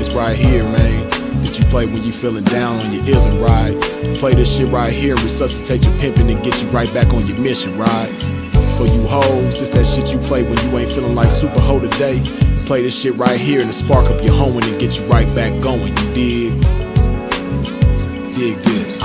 joints right here, man, that you play when you feeling down on your ism, right? Play this shit right here and resuscitate your pimping and get you right back on your mission, right? For you hoes, this that shit you play when you ain't feeling like super hoe today. Play this shit right here and to spark up your hoeing and get you right back going, you dig? Dig this.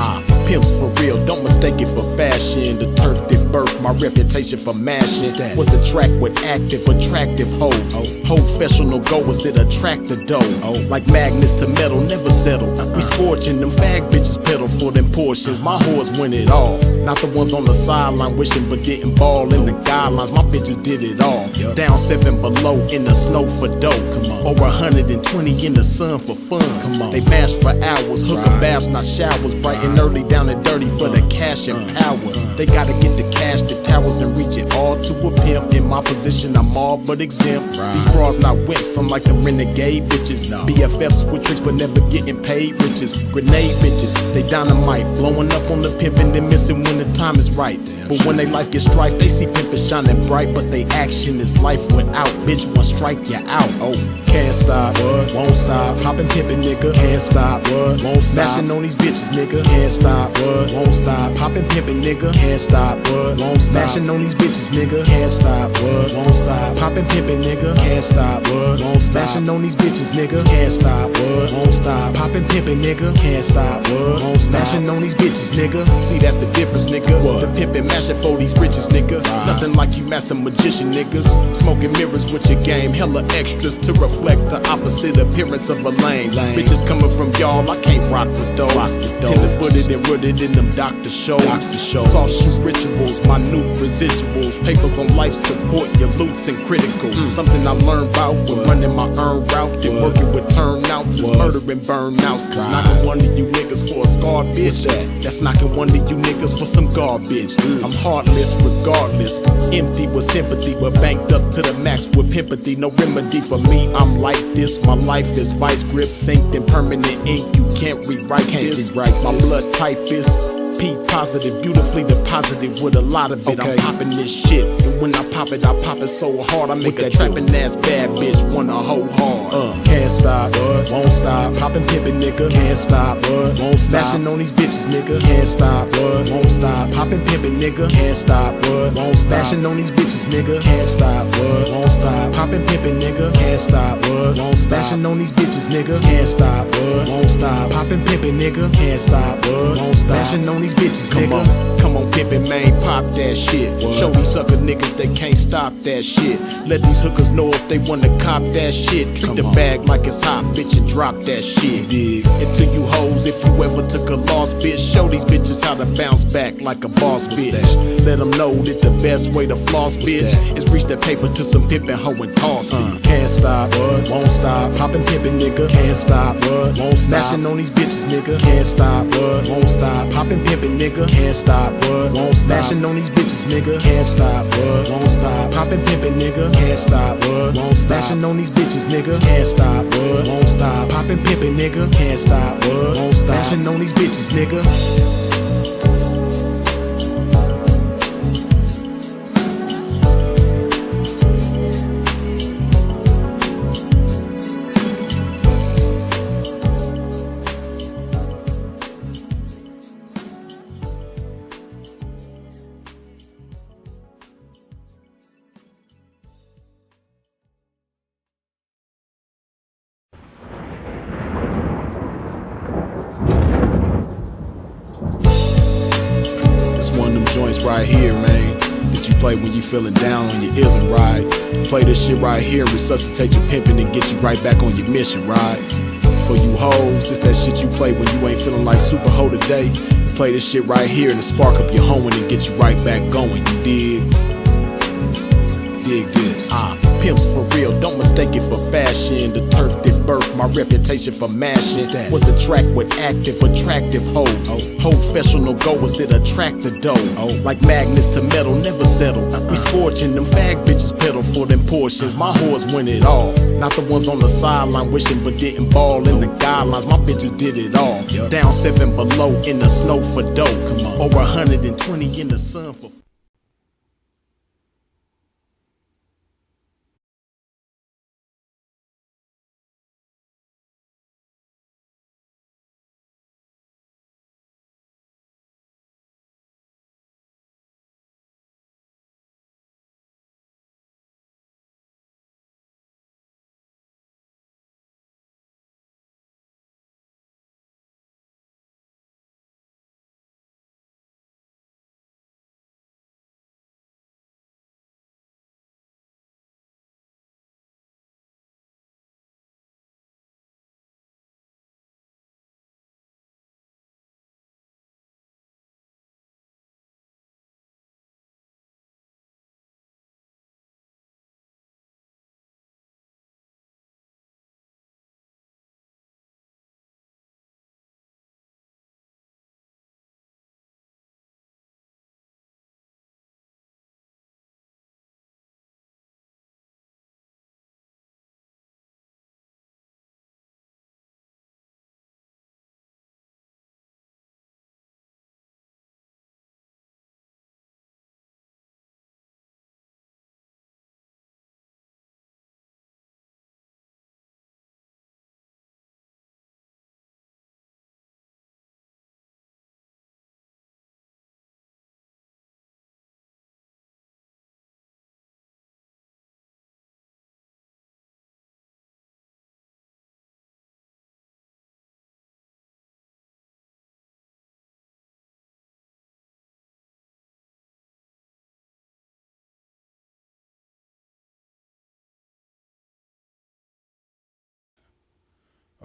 Pimps for real, don't mistake it for fashion. The turf that birthed my reputation for mashing was the track with active, attractive hoes. Professional goers that attract the dough. Like magnets to metal, never settle. We scorching them fag bitches pedal for them portions. My whores win it all. Not the ones on the sideline wishing but didn't ball in the guidelines. My bitches did it all. Down 7 below in the snow for dope. Over 120 in the sun for fun. They mash for hours, hooker baths, not showers. Bright and early, down and dirty for the cash and power. They gotta get the cash, the towers, and reach it all to a pimp. In my position, I'm all but exempt. These bras not wimps, I'm like them renegade bitches. BFFs with tricks but never getting paid riches. Grenade bitches, they dynamite, blowing up on the pimpin' and missing when the time is right. But when they life gets strife, they see pimpin' shining bright, but they action is life without. Bitch, one strike you out. Can't stop, won't stop. Poppin' pimpin', nigga, can't stop, won't stop. Smashing on these bitches, nigga, can't stop, won't stop. Poppin' pimpin', nigga, can't stop, won't stop. Smashing on these bitches, nigga, can't stop, won't stop. Poppin' pimpin', nigga, can't stop, won't stop. Smashing on these bitches, nigga, can't stop, won't stop. Poppin' pimpin', nigga, can't stop, won't stop. Smashing on these bitches, nigga. See, that's the difference, nigga. The pimpin' mashing for these riches, nigga. Nothing like you master magician niggas. Smoking mirrors with your game, hella extras to reflect the opposite appearance of a lame. Bitches coming from y'all, I can't rock with those. Tender-footed and rooted in them doctor shows. Soft shoe rituals, minute residuals. Papers on life support, your loots and critical. Something I learned about when running my earned route and working with turnouts is murdering burnouts. Cause knocking one of you niggas for a scarred bitch, that's knocking one of you niggas for some garbage. I'm heartless regardless, empty with sympathy, but banked up to the max with pimpathy. No remedy for me, I'm like this. My life is vice grip, synced in permanent ink. You can't rewrite this. My blood type is P positive, beautifully deposited with a lot of it. I'm popping this shit, and when I pop it so hard I make a trapping ass bad bitch wanna hoe hard. Can't stop, won't stop. Poppin' pimpin', nigga, can't stop, won't stop. Smashing on these bitches, nigga, can't stop, won't stop. Poppin' pimpin', nigga, can't stop, won't stop. Smashing on these bitches, nigga, can't stop, won't stop. Poppin' pimpin', nigga, can't stop, won't stop. Smashing on these bitches, nigga, can't stop, won't stop. Poppin' pimpin', nigga, can't stop, won't stop. Smashing on these bitches, nigga. Come on, pimpin', man, pop that shit. Show these sucker niggas they can't stop that shit. Let these hookers know if they wanna cop that shit. Treat the bag like it's hot, bitch, and drop that shit. And to you hoes, if you ever took a loss, bitch, show these bitches how to bounce back like a boss, bitch. Let them know that the best way to floss, bitch, is reach that paper to some pimpin' hoe and toss it. Can't stop, won't stop. Poppin' pimpin', nigga, can't stop, won't stop. Smashing on these bitches, nigga, can't stop, won't stop. Poppin' pimpin', nigga, can't stop, won't stop. Smashing on these bitches, nigga, can't stop, won't stop. Poppin' pimpin', nigga, can't stop, won't stop. Smashing on these bitches, nigga, can't stop, won't stop. Poppin' pimpin', nigga, can't stop, won't stop. Smashing on these bitches, nigga. One of them joints right here, man, that you play when you feeling down on your ism, right? Play this shit right here and resuscitate your pimping and get you right back on your mission, right? For you hoes, this that shit you play when you ain't feeling like super hoe today. Play this shit right here and to spark up your hoeing and get you right back going, you dig? Dig this. Pimps for real, don't mistake it for fashion. The turf that birthed my reputation for mashing was the track with active, attractive hoes. Professional goers that attract the dough. Like magnets to metal, never settle. We scorching them fag bitches pedal for them portions. My whores win it all. Not the ones on the sideline wishing but didn't ball in the guidelines. My bitches did it all. Down 7 below in the snow for dough. Over 120 in the sun for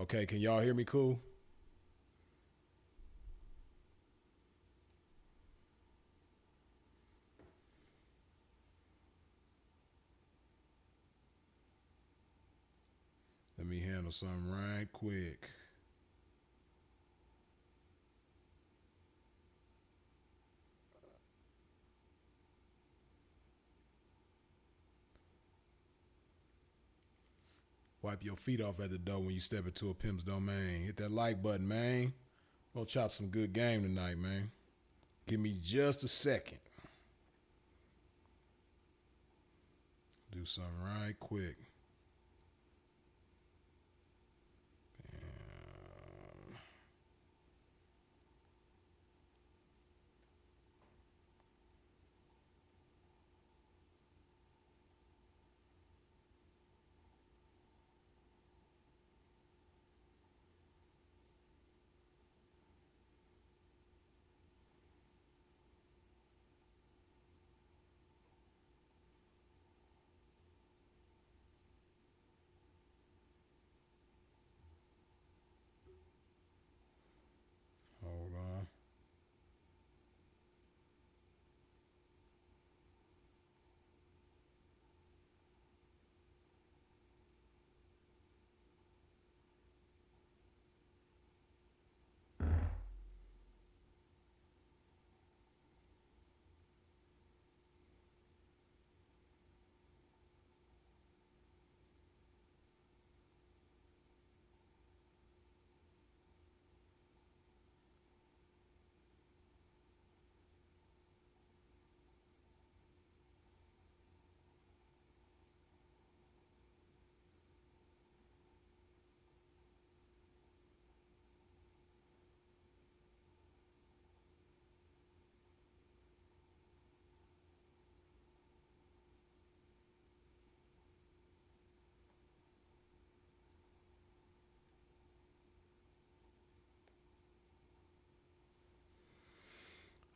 Okay, can y'all hear me cool? Let me handle something right quick. Wipe your feet off at the door when you step into a pimp's domain. Hit that like button, man. We'll chop some good game tonight, man. Give me just a second. Do something right quick. Hold on.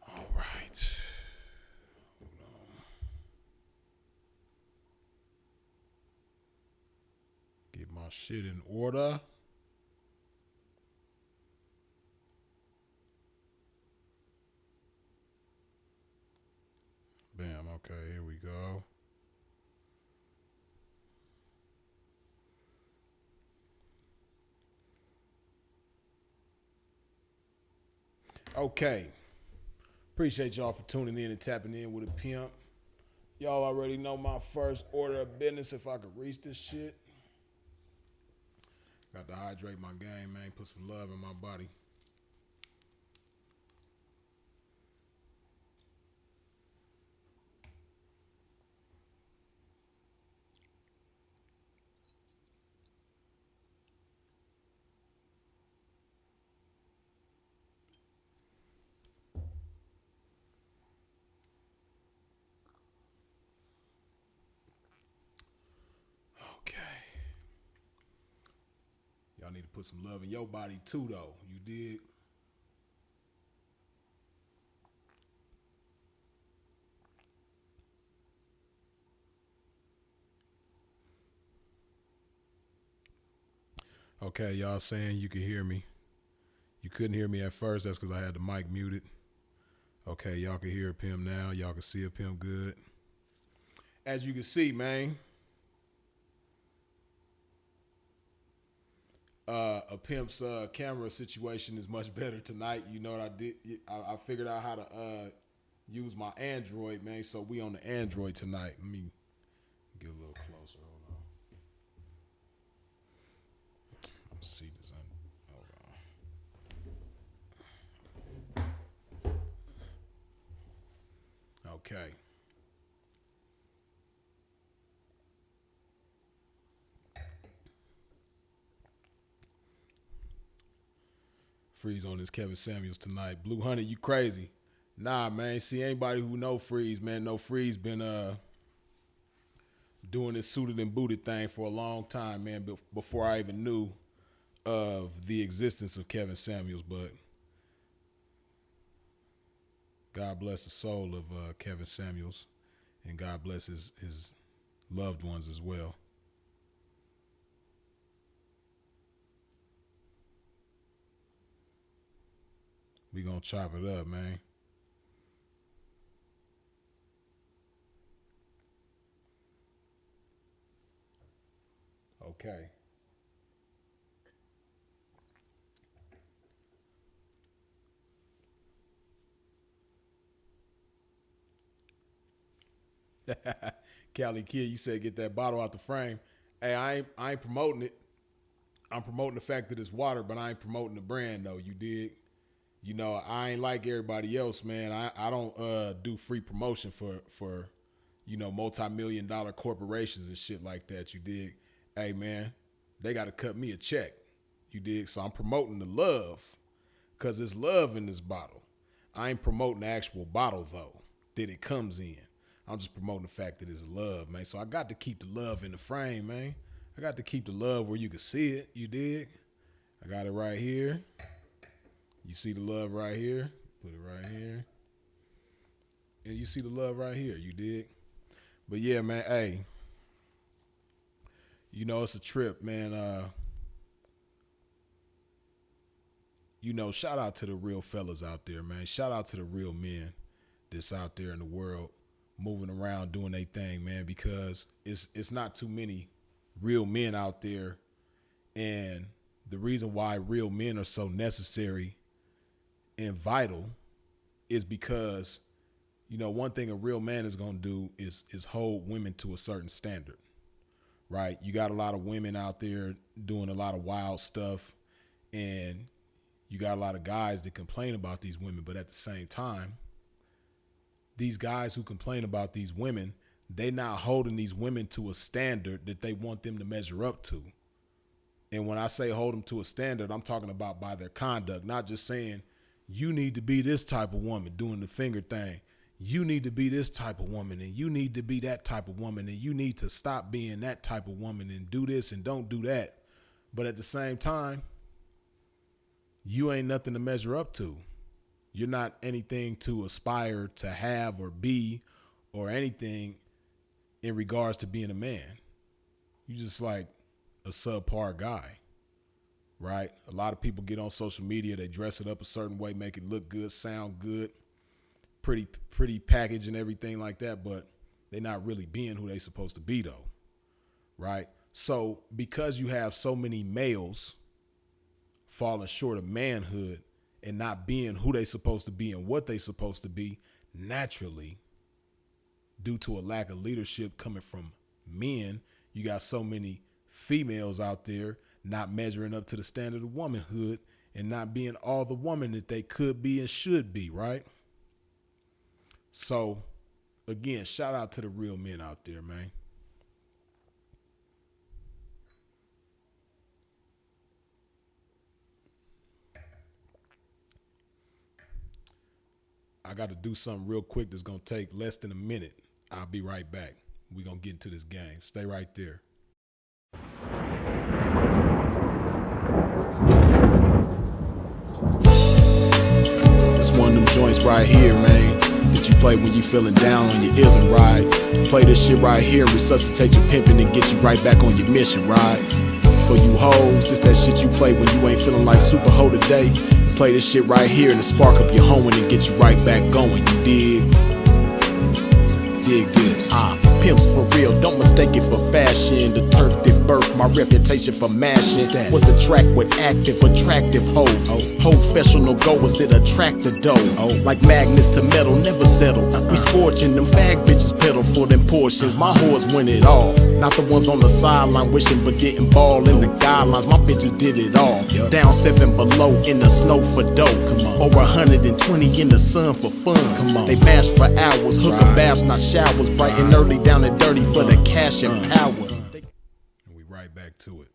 All right. Hold on. Get my shit in order. Bam. Okay, here we go. Okay. Appreciate y'all for tuning in and tapping in with a pimp. Y'all already know my first order of business if I could reach this shit. Got to hydrate my game, man. Put some love in my body. Okay. Y'all need to put some love in your body too, though. You dig? Okay, y'all saying you can hear me. You couldn't hear me at first. That's because I had the mic muted. Okay, y'all can hear a pimp now. Y'all can see a pimp good. As you can see, man, a pimp's camera situation is much better tonight. You know what I did? I figured out how to use my Android, man. So we on the Android tonight. Let me get a little closer. Hold on. Let's see this. Hold on. Okay. Freeze on this Kevin Samuels tonight. Blue Honey, you crazy. Nah, man. See, anybody who know Freeze, man, know Freeze been doing this suited and booted thing for a long time, man, before I even knew of the existence of Kevin Samuels. But God bless the soul of Kevin Samuels, and God bless his loved ones as well. We gonna chop it up, man. Okay. Cali Kid, you said get that bottle out the frame. Hey, I ain't promoting it. I'm promoting the fact that it's water, but I ain't promoting the brand though. You dig? You know, I ain't like everybody else, man. I don't do free promotion for multi-million-dollar corporations and shit like that. You dig? Hey, man, they got to cut me a check. You dig? So I'm promoting the love because there's love in this bottle. I ain't promoting the actual bottle though that it comes in. I'm just promoting the fact that it's love, man. So I got to keep the love in the frame, man. I got to keep the love where you can see it. You dig? I got it right here. You see the love right here. Put it right here. And you see the love right here. You dig? But yeah, man, hey. It's a trip, man. Shout out to the real fellas out there, man. Shout out to the real men that's out there in the world moving around doing their thing, man, because it's not too many real men out there. And the reason why real men are so necessary and vital is because, one thing a real man is going to do is hold women to a certain standard, right? You got a lot of women out there doing a lot of wild stuff, and you got a lot of guys that complain about these women, but at the same time, these guys who complain about these women, they not holding these women to a standard that they want them to measure up to. And when I say hold them to a standard, I'm talking about by their conduct, not just saying you need to be this type of woman doing the finger thing. You need to be this type of woman, and you need to be that type of woman, and you need to stop being that type of woman and do this and don't do that. But at the same time, you ain't nothing to measure up to. You're not anything to aspire to have or be or anything in regards to being a man. You just like a subpar guy, right? A lot of people get on social media, they dress it up a certain way, make it look good, sound good, pretty package and everything like that, but they're not really being who they supposed to be though, right? So because you have so many males falling short of manhood and not being who they supposed to be and what they supposed to be naturally, due to a lack of leadership coming from men, you got so many females out there not measuring up to the standard of womanhood and not being all the woman that they could be and should be, right? So, again, shout out to the real men out there, man. I got to do something real quick that's going to take less than a minute. I'll be right back. We're going to get into this game. Stay right there. It's one of them joints right here, man, that you play when you feeling down on your ism, right? Play this shit right here and resuscitate your pimping and get you right back on your mission, right? For you hoes, just that shit you play when you ain't feeling like super hoe today. Play this shit right here and spark up your hoeing and get you right back going, you dig? Dig this. Pimps for real, don't mistake it for fashion. The turf that birthed my reputation for mashing was the track with active, attractive hoes. Professional goers that attract the dough. Like magnets to metal, never settle. We scorching them fag bitches pedal for them portions. My whores win it all. Not the ones on the sideline wishing but getting ball in the guidelines. My bitches did it all. Down 7 below in the snow for dough. Over 120 in the sun for fun. They mash for hours, hooker baths, not showers. Bright and early, down and dirty for the cash and power. And we right back to it.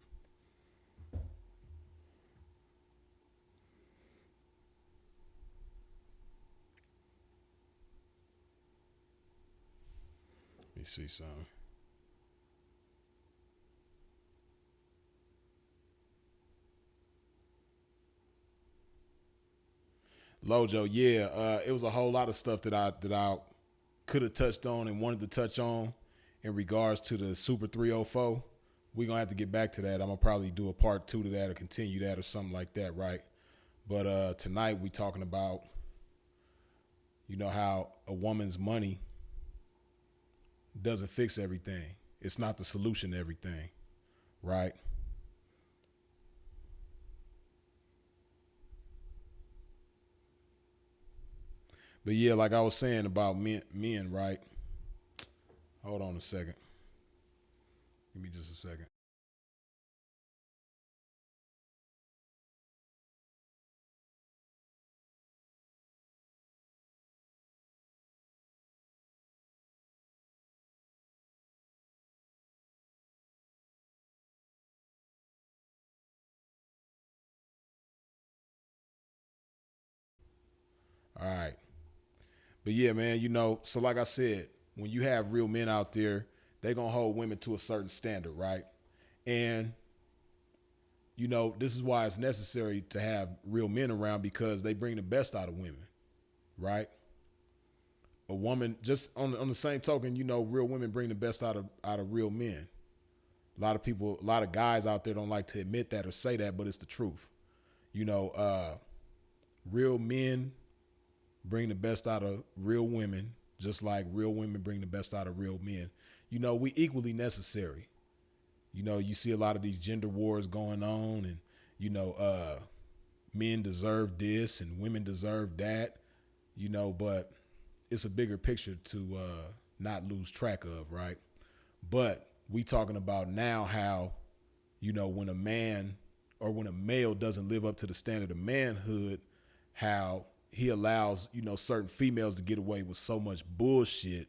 Let me see something. Lojo, yeah, it was a whole lot of stuff that I could have touched on and wanted to touch on in regards to the Super 304. We're going to have to get back to that. I'm going to probably do a part 2 to that or continue that or something like that, right? But tonight we talking about, how a woman's money doesn't fix everything. It's not the solution to everything, right? But yeah, like I was saying about men, right? Hold on a second. Give me just a second. All right. But yeah, man, so like I said, when you have real men out there, they gonna hold women to a certain standard, right? And this is why it's necessary to have real men around because they bring the best out of women, right? A woman, just on the same token, real women bring the best out of real men. A lot of people, a lot of guys out there don't like to admit that or say that, but it's the truth. You know, real men bring the best out of real women, just like real women bring the best out of real men. We equally necessary. You see a lot of these gender wars going on, and men deserve this and women deserve that. But it's a bigger picture to not lose track of, right? But we talking about now how, when a man or when a male doesn't live up to the standard of manhood, how he allows, certain females to get away with so much bullshit.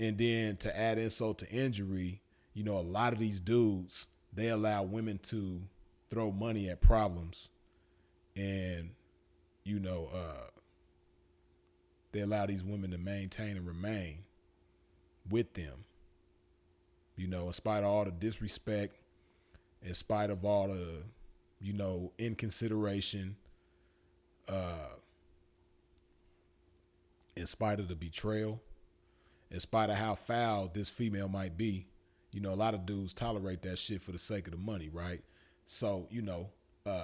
And then to add insult to injury, a lot of these dudes, they allow women to throw money at problems. And, they allow these women to maintain and remain with them. In spite of all the disrespect, in spite of all the, inconsideration, in spite of the betrayal, in spite of how foul this female might be, a lot of dudes tolerate that shit for the sake of the money, right? So,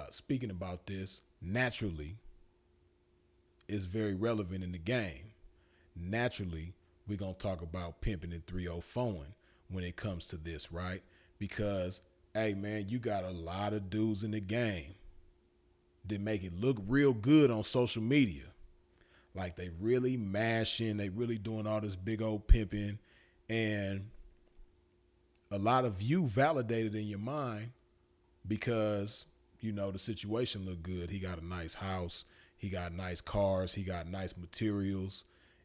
speaking about this, naturally, it's very relevant in the game. Naturally, we're going to talk about pimping and 304ing when it comes to this, right? Because, hey, man, you got a lot of dudes in the game that make it look real good on social media. Like they really mashing, they really doing all this big old pimping, and a lot of you validated in your mind because, the situation looked good. He got a nice house, he got nice cars, he got nice materials,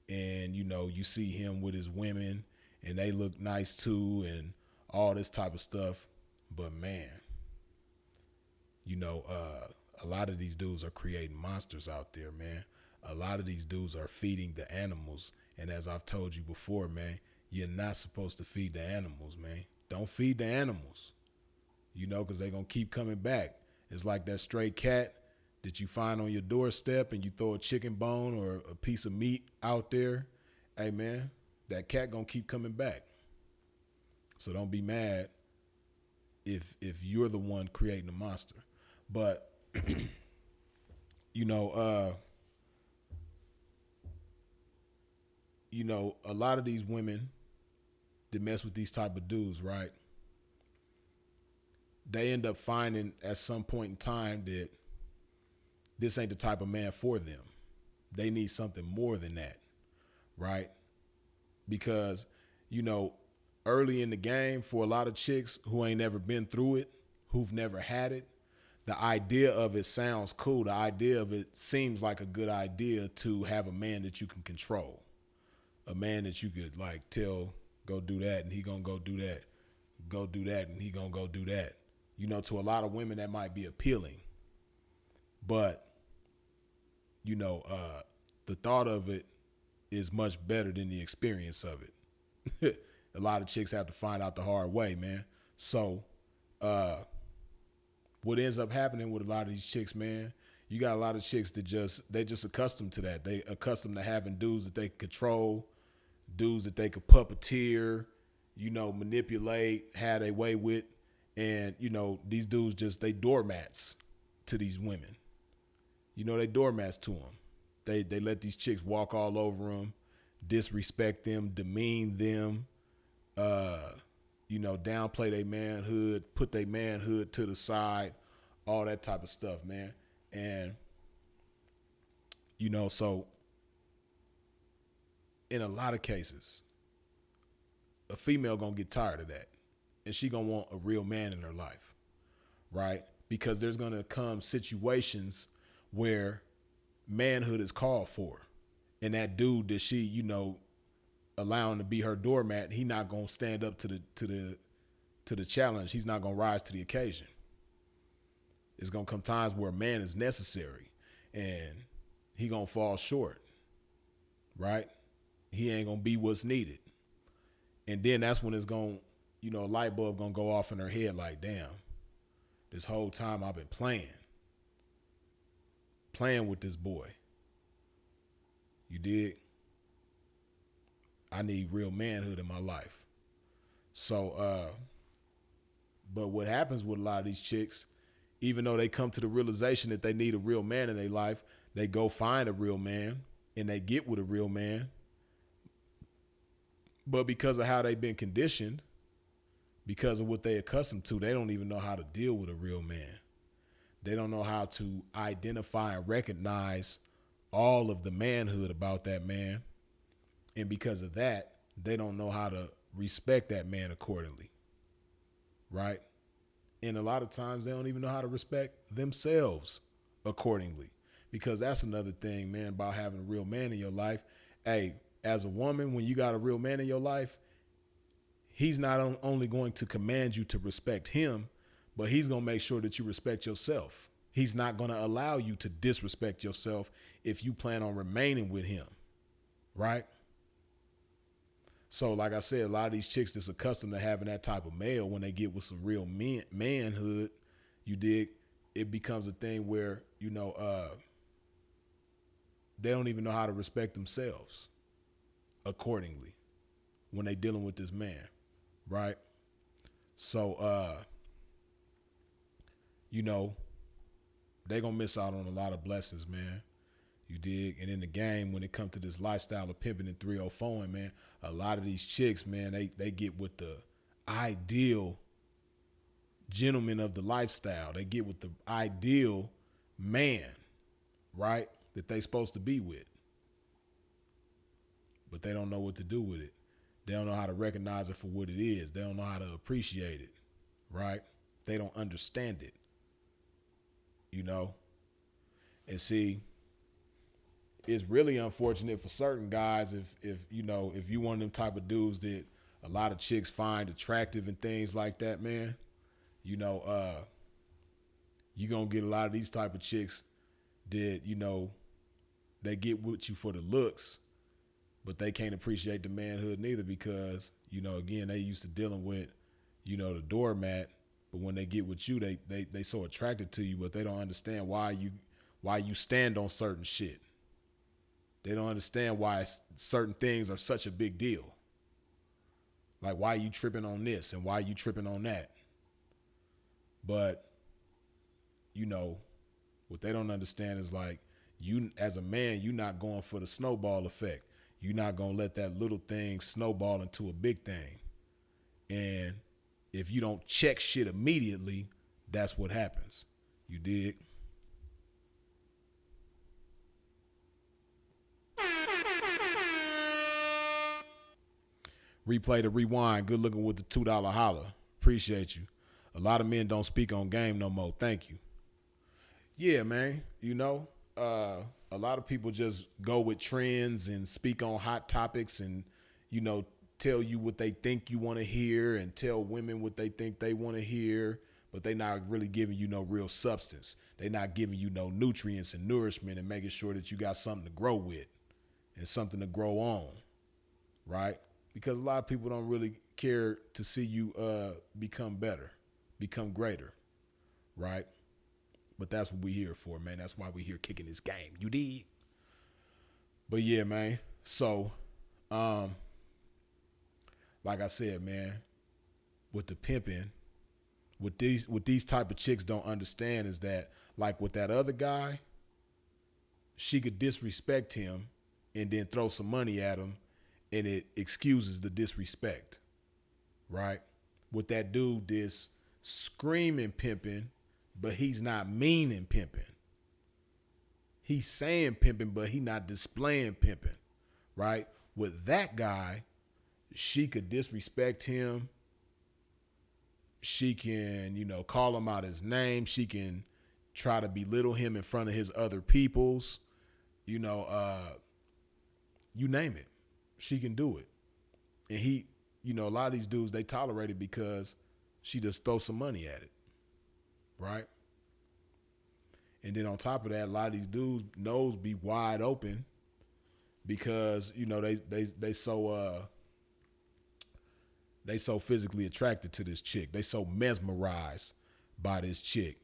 and, you see him with his women and they look nice too and all this type of stuff. But man, a lot of these dudes are creating monsters out there, man. A lot of these dudes are feeding the animals. And as I've told you before, man, you're not supposed to feed the animals, man. Don't feed the animals, because they're going to keep coming back. It's like that stray cat that you find on your doorstep and you throw a chicken bone or a piece of meat out there. Hey, man, that cat going to keep coming back. So don't be mad if you're the one creating a monster. But, a lot of these women that mess with these type of dudes, right? They end up finding at some point in time that this ain't the type of man for them. They need something more than that, right? Because, early in the game, for a lot of chicks who ain't never been through it, who've never had it, the idea of it sounds cool. The idea of it seems like a good idea to have a man that you can control. A man that you could like tell, go do that and he gonna go do that. Go do that and he gonna go do that. To a lot of women that might be appealing. But, the thought of it is much better than the experience of it. A lot of chicks have to find out the hard way, man. So, what ends up happening with a lot of these chicks, man, you got a lot of chicks that they just accustomed to that. They accustomed to having dudes that they can control, dudes that they could puppeteer, manipulate, have their way with. And, these dudes they doormats to these women. they doormats to them. They let these chicks walk all over them, disrespect them, demean them, downplay their manhood, put their manhood to the side, all that type of stuff, man. And, so in a lot of cases, a female gonna get tired of that. And she gonna want a real man in her life, right? Because there's gonna come situations where manhood is called for. And that dude that she, allowing to be her doormat, he not gonna stand up to the challenge. He's not gonna rise to the occasion. It's gonna come times where a man is necessary and he gonna fall short, right? He ain't gonna be what's needed. And then that's when it's gonna, a light bulb gonna go off in her head like, damn, this whole time I've been playing with this boy. You dig? I need real manhood in my life. So, but what happens with a lot of these chicks, even though they come to the realization that they need a real man in their life, they go find a real man and they get with a real man. But because of how they've been conditioned, because of what they're accustomed to, they don't even know how to deal with a real man. They don't know how to identify and recognize all of the manhood about that man. And because of that, they don't know how to respect that man accordingly. Right? And a lot of times they don't even know how to respect themselves accordingly. Because that's another thing, man, about having a real man in your life. Hey, as a woman, when you got a real man in your life, he's not only going to command you to respect him, but he's going to make sure that you respect yourself. He's not going to allow you to disrespect yourself if you plan on remaining with him, right? So like I said, a lot of these chicks that's accustomed to having that type of male, when they get with some real manhood, you dig, it becomes a thing where, they don't even know how to respect themselves accordingly when they dealing with this man, right? So, they gonna miss out on a lot of blessings, man. You dig? And in the game, when it comes to this lifestyle of pimping and 304ing, man, a lot of these chicks, man, they get with the ideal gentleman of the lifestyle. They get with the ideal man, right, that they supposed to be with. But they don't know what to do with it. They don't know how to recognize it for what it is. They don't know how to appreciate it, right? They don't understand it, And see, it's really unfortunate for certain guys if you one of them type of dudes that a lot of chicks find attractive and things like that, man. You gonna get a lot of these type of chicks that, they get with you for the looks, but they can't appreciate the manhood neither because, again, they used to dealing with, the doormat. But when they get with you, they so attracted to you, but they don't understand why you stand on certain shit. They don't understand why certain things are such a big deal. Like, why you tripping on this and why you tripping on that? But, what they don't understand is like, you as a man, you're not going for the snowball effect. You're not going to let that little thing snowball into a big thing. And if you don't check shit immediately, that's what happens. You dig? Replay to rewind. Good looking with the $2 holler. Appreciate you. A lot of men don't speak on game no more. Thank you. Yeah, man. A lot of people just go with trends and speak on hot topics and, tell you what they think you want to hear and tell women what they think they want to hear, but they not really giving you no real substance. They not giving you no nutrients and nourishment and making sure that you got something to grow with and something to grow on, right? Because a lot of people don't really care to see you become better, become greater, right? But that's what we here for, man. That's why we here kicking this game. You dig? But yeah, man. So, like I said, man, with the pimping, what these type of chicks don't understand is that, like with that other guy, she could disrespect him and then throw some money at him, and it excuses the disrespect, right? With that dude this screaming pimping, but he's not meaning pimping. He's saying pimping, but he not displaying pimping, right? With that guy, she could disrespect him. She can, call him out his name. She can try to belittle him in front of his other peoples. You name it. She can do it. And he, a lot of these dudes, they tolerate it because she just throws some money at it, right? And then on top of that, a lot of these dudes' nose be wide open because they so physically attracted to this chick. They so mesmerized by this chick.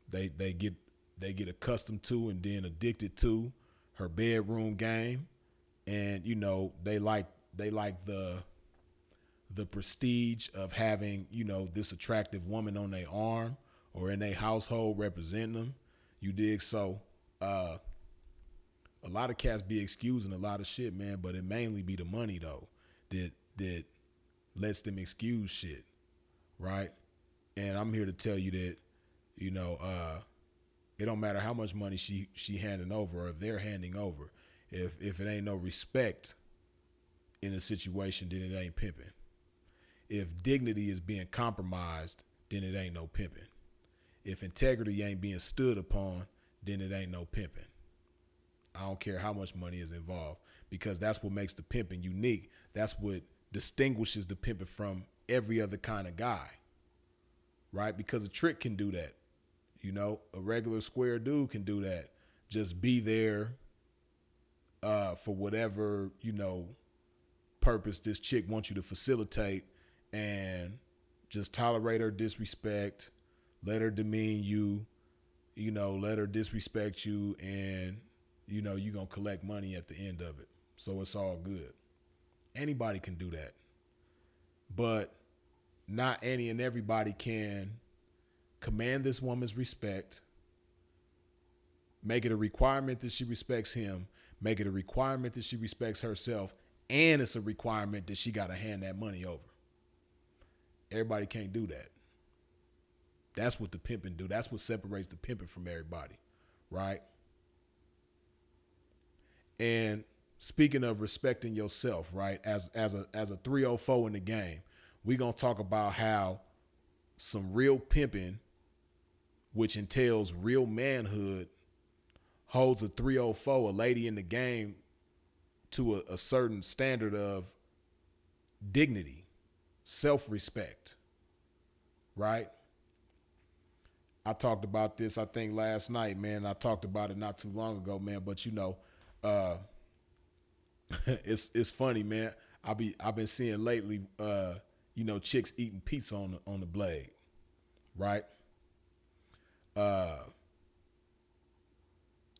They get accustomed to and then addicted to her bedroom game, and they like the prestige of having this attractive woman on their arm or in their household representing them. You dig? So a lot of cats be excusing a lot of shit, man, but it mainly be the money though that lets them excuse shit, right? And I'm here to tell you that it don't matter how much money she handing over or they're handing over. If it ain't no respect in a situation, then it ain't pimping. If dignity is being compromised, then it ain't no pimping. If integrity ain't being stood upon, then it ain't no pimping. I don't care how much money is involved, because that's what makes the pimping unique. That's what distinguishes the pimping from every other kind of guy, right? Because a trick can do that. A regular square dude can do that. Just be there for whatever, purpose this chick wants you to facilitate, and just tolerate her disrespect, let her demean you, let her disrespect you, and, you're going to collect money at the end of it. So it's all good. Anybody can do that. But not any and everybody can command this woman's respect, make it a requirement that she respects him, make it a requirement that she respects herself, and it's a requirement that she got to hand that money over. Everybody can't do that. That's what the pimping do. That's what separates the pimping from everybody, right? And speaking of respecting yourself, right, as a 304 in the game, we're going to talk about how some real pimping, which entails real manhood, holds a 304, a lady in the game, to a certain standard of dignity, self-respect, right? I talked about this, I think, last night, man. I talked about it not too long ago, man. But it's funny, man. I've been seeing lately, chicks eating pizza on the blade, right?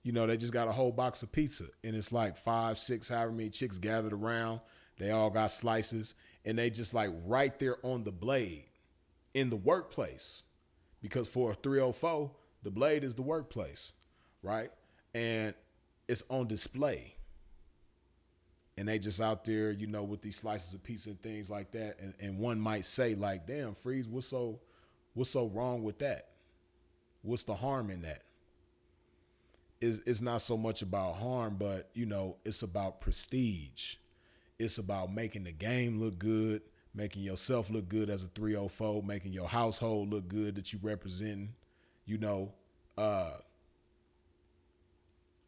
They just got a whole box of pizza, and it's like 5, 6, however many chicks gathered around. They all got slices, and they just like right there on the blade in the workplace, because for a 304, the blade is the workplace, right? And it's on display. And they just out there, with these slices of pizza and things like that. And one might say, like, damn, Freeze, what's so wrong with that? What's the harm in that? It's not so much about harm, but, it's about prestige. It's about making the game look good, making yourself look good as a 304, making your household look good that you represent.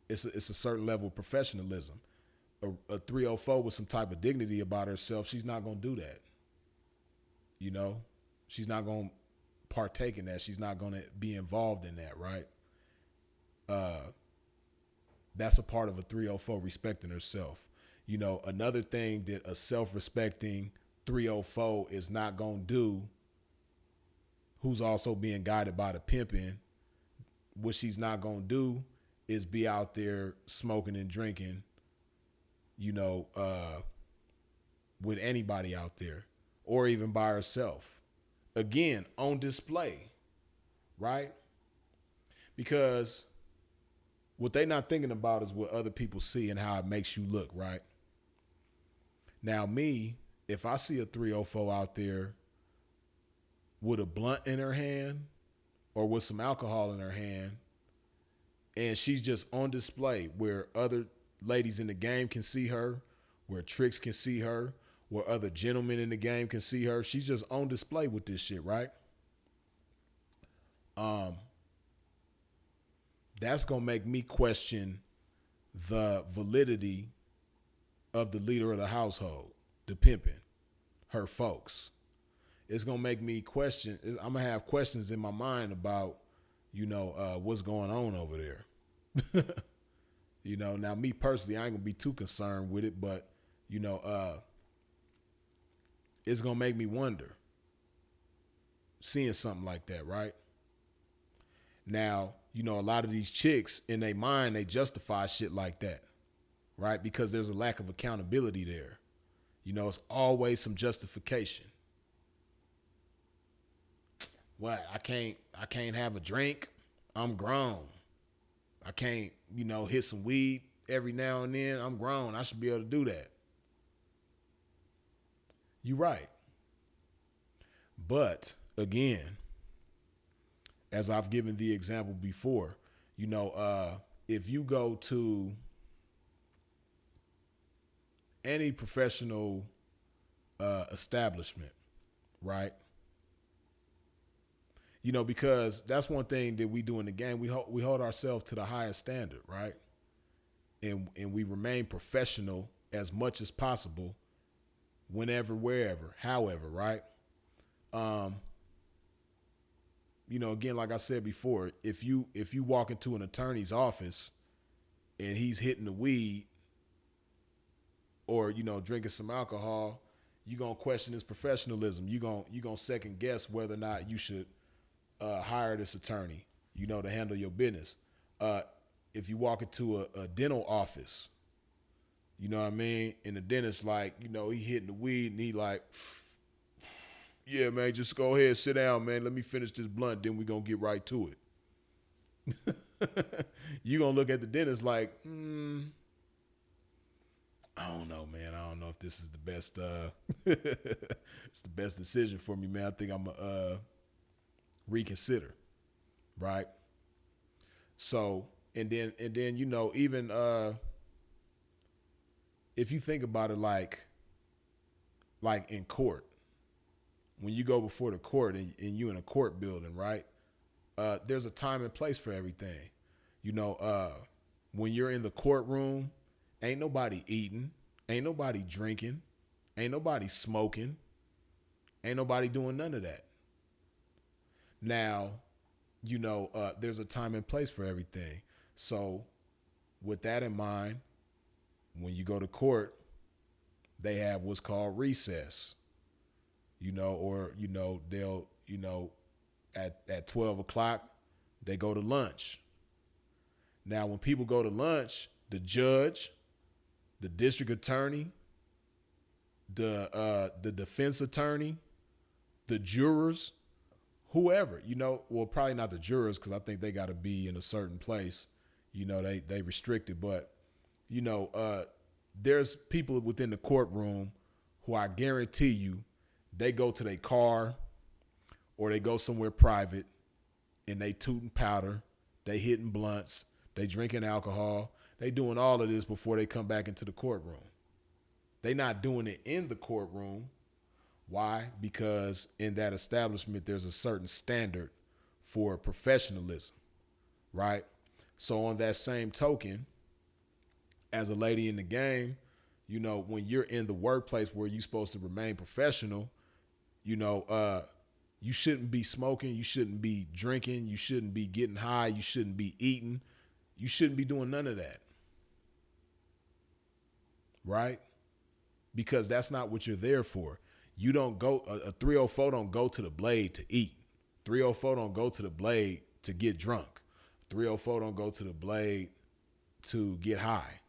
It's a certain level of professionalism. A 304 with some type of dignity about herself, she's not going to do that. She's not going to partake in that. She's not going to be involved in that, right? That's a part of a 304, respecting herself. Another thing that a self-respecting 304 is not going to do, who's also being guided by the pimping, what she's not going to do is be out there smoking and drinking, with anybody out there, or even by herself. Again, on display, right? Because What they not thinking about is what other people see and how it makes you look, right? Now me, if I see a 304 out there with a blunt in her hand or with some alcohol in her hand, and she's just on display where other ladies in the game can see her, where tricks can see her, where other gentlemen in the game can see her. She's just on display with this shit, right? That's gonna make me question the validity of the leader of the household, the pimping, her folks. It's gonna make me question. I'm gonna have questions in my mind about, what's going on over there. Now me personally, I ain't gonna be too concerned with it, but it's gonna make me wonder seeing something like that, right? Now, a lot of these chicks in their mind, they justify shit like that, right? Because there's a lack of accountability there. It's always some justification. What? I can't have a drink. I'm grown. I can't, hit some weed every now and then. I'm grown. I should be able to do that. You're right. But again, as I've given the example before, if you go to any professional establishment, right? Because that's one thing that we do in the game. We hold ourselves to the highest standard, right? And we remain professional as much as possible, whenever, wherever, however, right? Again, like I said before, if you walk into an attorney's office and he's hitting the weed or drinking some alcohol, you're gonna question his professionalism. You're gonna second guess whether or not you should hire this attorney, to handle your business. If you walk into a dental office, you know what I mean, and the dentist he hitting the weed and he like, yeah, man, just go ahead, sit down, man. Let me finish this blunt, then we gonna get right to it. You gonna look at the dentist like, I don't know, man. I don't know if this is the best. It's the best decision for me, man. I think I'm gonna reconsider, right? So, and then even if you think about it, like in court. When you go before the court and you in a court building, right? There's a time and place for everything. When you're in the courtroom, ain't nobody eating, ain't nobody drinking, ain't nobody smoking, ain't nobody doing none of that. Now, there's a time and place for everything. So with that in mind, when you go to court, they have what's called recess. They'll, at 12 o'clock, they go to lunch. Now, when people go to lunch, the judge, the district attorney, the defense attorney, the jurors, whoever, well, probably not the jurors, because I think they got to be in a certain place, they restricted, but, there's people within the courtroom who I guarantee you, they go to their car or they go somewhere private and they tooting powder, they hitting blunts, they drinking alcohol, they doing all of this before they come back into the courtroom. They not doing it in the courtroom. Why? Because in that establishment, there's a certain standard for professionalism, right? So on that same token, as a lady in the game, when you're in the workplace where you're supposed to remain professional, you shouldn't be smoking, you shouldn't be drinking, you shouldn't be getting high, you shouldn't be eating, you shouldn't be doing none of that, right? Because that's not what you're there for. You don't go, a 304 don't go to the blade to eat. 304 don't go to the blade to get drunk. 304 don't go to the blade to get high.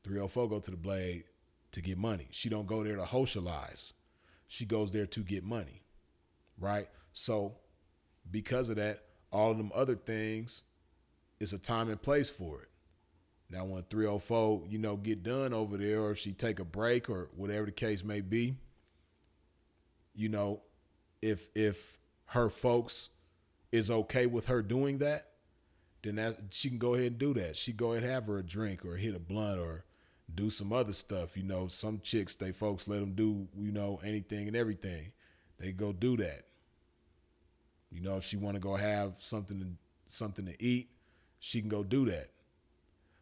304 go to the blade to get money. She don't go there to socialize. She goes there to get money, right? So because of that, all of them other things it's a time and place for it. Now, when 304, get done over there, or if she take a break or whatever the case may be, you know, if her folks is okay with her doing that, then that she can go ahead and do that. She go ahead and have her a drink or hit a blunt or do some other stuff. Some chicks, they folks let them do, anything and everything. They go do that. If she want to go have something to eat, she can go do that.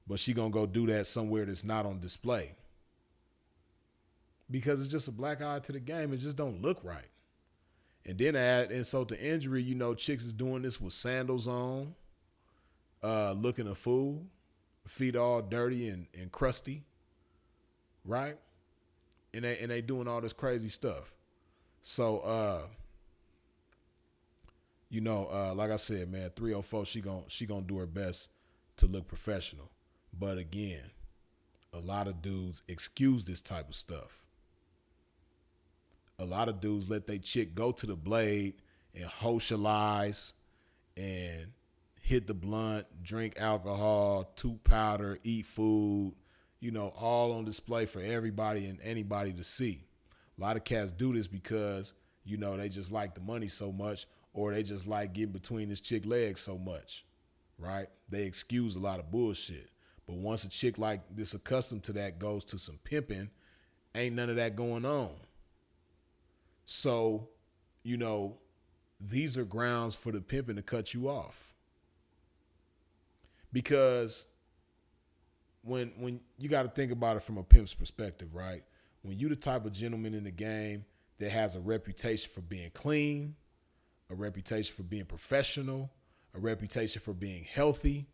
But she gonna go do that somewhere that's not on display. Because it's just a black eye to the game. It just don't look right. And then add insult to injury, chicks is doing this with sandals on, looking a fool, feet all dirty and crusty, right? And they doing all this crazy stuff. So, like I said, man, 304, she gonna do her best to look professional. But again, a lot of dudes excuse this type of stuff. A lot of dudes let their chick go to the blade and socialize and hit the blunt, drink alcohol, toot powder, eat food, all on display for everybody and anybody to see. A lot of cats do this because, they just like the money so much, or they just like getting between this chick legs so much, right? They excuse a lot of bullshit. But once a chick like this accustomed to that goes to some pimping, ain't none of that going on. So, these are grounds for the pimping to cut you off. Because when you got to think about it from a pimp's perspective, right? When you the type of gentleman in the game that has a reputation for being clean, a reputation for being professional, a reputation for being healthy,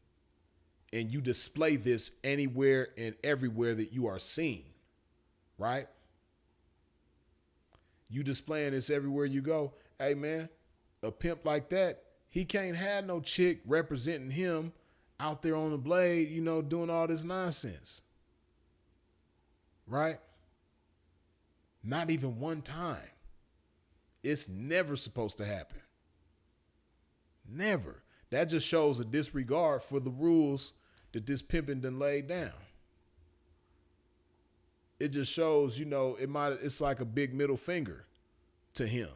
and you display this anywhere and everywhere that you are seen, right? You displaying this everywhere you go. Hey, man, a pimp like that, he can't have no chick representing him out there on the blade, doing all this nonsense, right? Not even one time. It's never supposed to happen. Never. That just shows a disregard for the rules that this pimping done laid down. It just shows, it's like a big middle finger to him.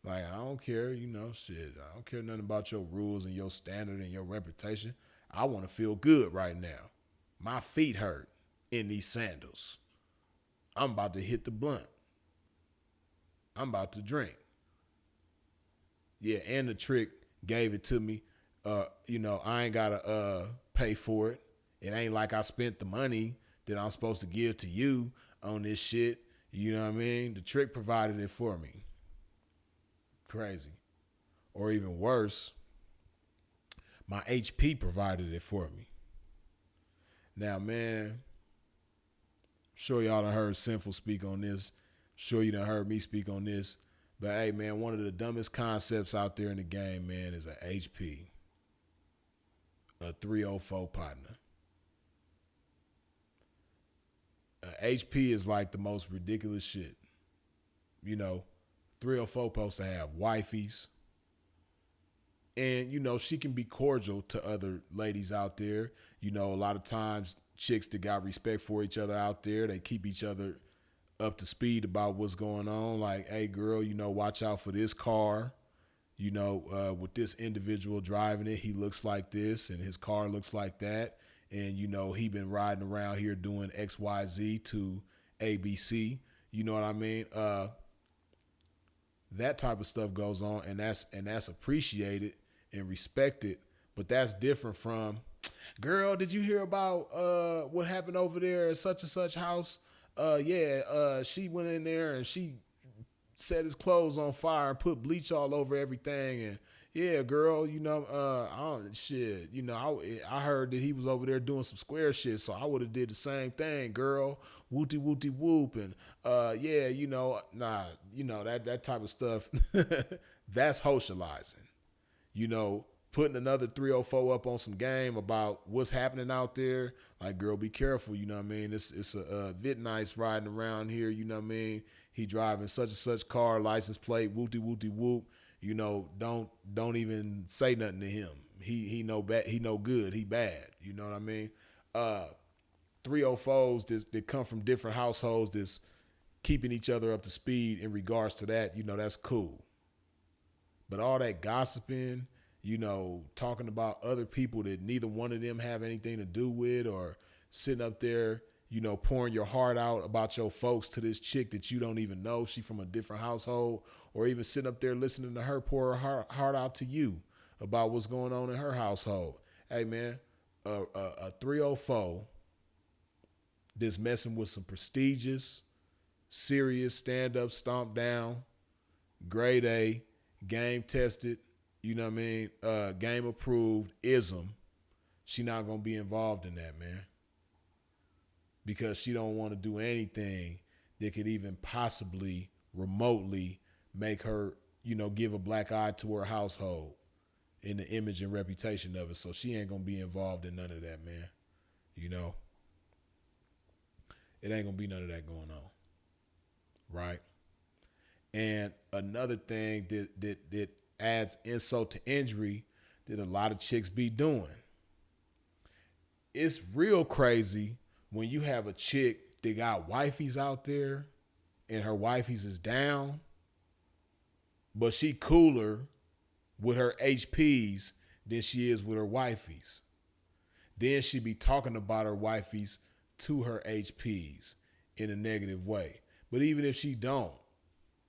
Like, I don't care, shit. I don't care nothing about your rules and your standard and your reputation. I want to feel good right now. My feet hurt in these sandals. I'm about to hit the blunt. I'm about to drink. Yeah, and the trick gave it to me. I ain't got to pay for it. It ain't like I spent the money that I'm supposed to give to you on this shit. You know what I mean? The trick provided it for me. Crazy. Or even worse, my HP provided it for me. Now, man, I'm sure y'all done heard Sinful speak on this. I'm sure you done heard me speak on this. But, hey, man, one of the dumbest concepts out there in the game, man, is a HP. A 304 partner. HP is like the most ridiculous shit. 304 supposed to have wifeys. And, she can be cordial to other ladies out there. A lot of times chicks that got respect for each other out there, they keep each other up to speed about what's going on. Like, hey, girl, watch out for this car. With this individual driving it, he looks like this and his car looks like that. And, he been riding around here doing XYZ to ABC. You know what I mean? That type of stuff goes on, and that's appreciated and respected. But that's different from, girl, did you hear about what happened over there at such and such house? She went in there and she set his clothes on fire and put bleach all over everything. And yeah, girl, I heard that he was over there doing some square shit, so I would have did the same thing, girl. Wooty wooty whoop. And that type of stuff, that's socializing. Putting another 304 up on some game about what's happening out there. Like, girl, be careful, you know what I mean? It's a Vit Nice riding around here, you know what I mean? He driving such and such car, license plate, wooty wooty whoop. Don't even say nothing to him. He no bad. He no good. He bad. You know what I mean? 304s that come from different households that's keeping each other up to speed in regards to that. That's cool. But all that gossiping, talking about other people that neither one of them have anything to do with, or sitting up there, pouring your heart out about your folks to this chick that you don't even know. She from a different household, or even sitting up there listening to her pour her heart out to you about what's going on in her household. Hey, man, a 304 that's messing with some prestigious, serious, stand-up, stomp down, grade A, game tested, game approved ism, she not going to be involved in that, man. Because she don't want to do anything that could even possibly remotely make her, give a black eye to her household in the image and reputation of it. So she ain't going to be involved in none of that, man. It ain't going to be none of that going on. Right? And another thing that adds insult to injury that a lot of chicks be doing. It's real crazy when you have a chick that got wifeys out there and her wifeys is down, but she cooler with her HPs than she is with her wifeys. Then she be talking about her wifeys to her HPs in a negative way. But even if she don't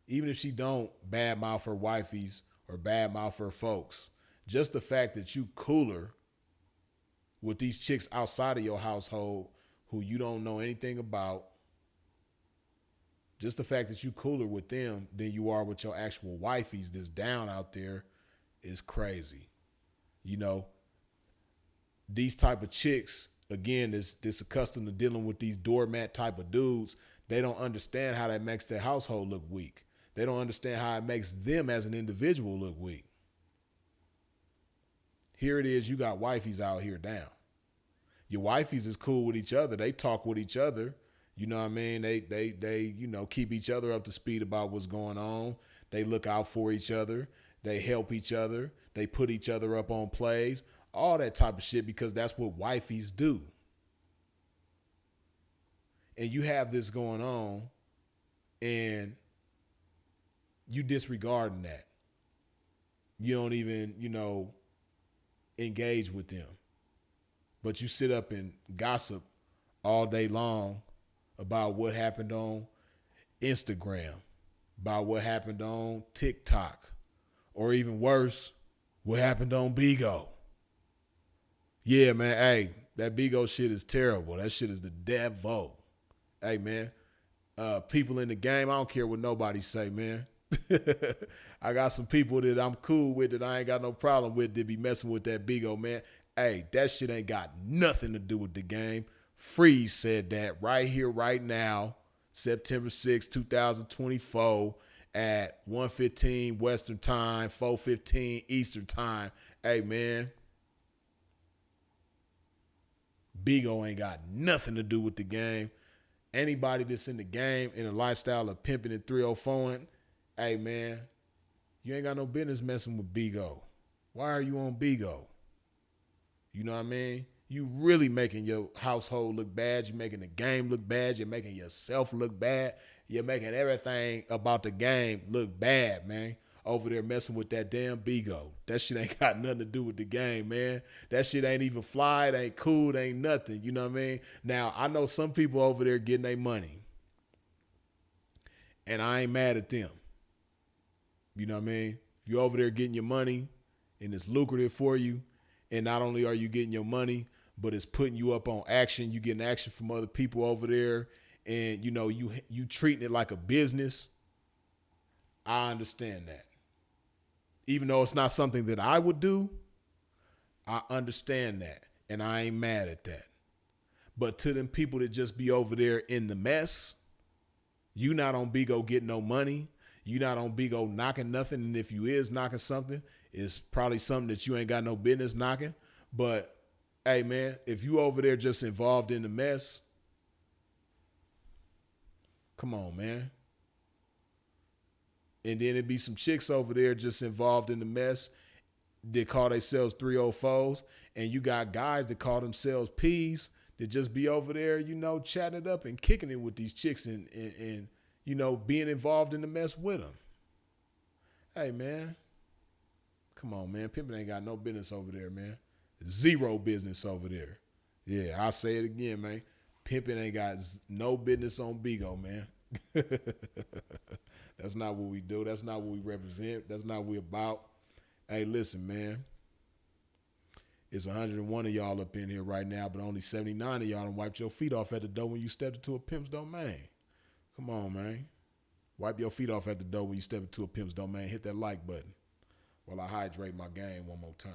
badmouth her wifeys or badmouth her folks, just the fact that you cooler with these chicks outside of your household who you don't know anything about, just the fact that you cooler with them than you are with your actual wifeys that's down out there is crazy. These type of chicks, again, that's accustomed to dealing with these doormat type of dudes, they don't understand how that makes their household look weak. They don't understand how it makes them as an individual look weak. Here it is, you got wifeys out here down. Your wifeys is cool with each other. They talk with each other. You know what I mean? They keep each other up to speed about what's going on. They look out for each other. They help each other. They put each other up on plays. All that type of shit, because that's what wifeys do. And you have this going on and you disregarding that. You don't even, engage with them. But you sit up and gossip all day long about what happened on Instagram, about what happened on TikTok, or even worse, what happened on Bigo. Yeah, man, hey, that Bigo shit is terrible. That shit is the devil. Hey, man, people in the game, I don't care what nobody say, man. I got some people that I'm cool with that I ain't got no problem with that be messing with that Bigo, man. Hey, that shit ain't got nothing to do with the game. Freeze said that right here, right now, September 6, 2024 at 1:15 Western Time, 4:15 Eastern Time. Hey, man, Bigo ain't got nothing to do with the game. Anybody that's in the game in a lifestyle of pimping and 304ing, hey, man, you ain't got no business messing with Bigo. Why are you on Bigo? You know what I mean? You really making your household look bad. You're making the game look bad. You're making yourself look bad. You're making everything about the game look bad, man. Over there messing with that damn Bigo. That shit ain't got nothing to do with the game, man. That shit ain't even fly. It ain't cool. It ain't nothing. You know what I mean? Now, I know some people over there getting their money. And I ain't mad at them. You know what I mean? If you're over there getting your money and it's lucrative for you, and not only are you getting your money, but it's putting you up on action. You getting action from other people over there, and you treating it like a business. I understand that. Even though it's not something that I would do, I understand that, and I ain't mad at that. But to them people that just be over there in the mess, you not on Bigo getting no money. You not on Bigo knocking nothing, and if you is knocking something, it's probably something that you ain't got no business knocking. But, hey, man, if you over there just involved in the mess, come on, man. And then it'd be some chicks over there just involved in the mess, that call themselves 304s, and you got guys that call themselves P's that just be over there, chatting it up and kicking it with these chicks and being involved in the mess with them. Hey, man, come on, man. Pimping ain't got no business over there, man. Zero business over there. Yeah, I'll say it again, man. Pimping ain't got no business on Bigo, man. That's not what we do. That's not what we represent. That's not what we about. Hey, listen, man. It's 101 of y'all up in here right now, but only 79 of y'all done wiped your feet off at the door when you stepped into a pimp's domain. Come on, man. Wipe your feet off at the door when you step into a pimp's domain. Hit that like button while I hydrate my game one more time.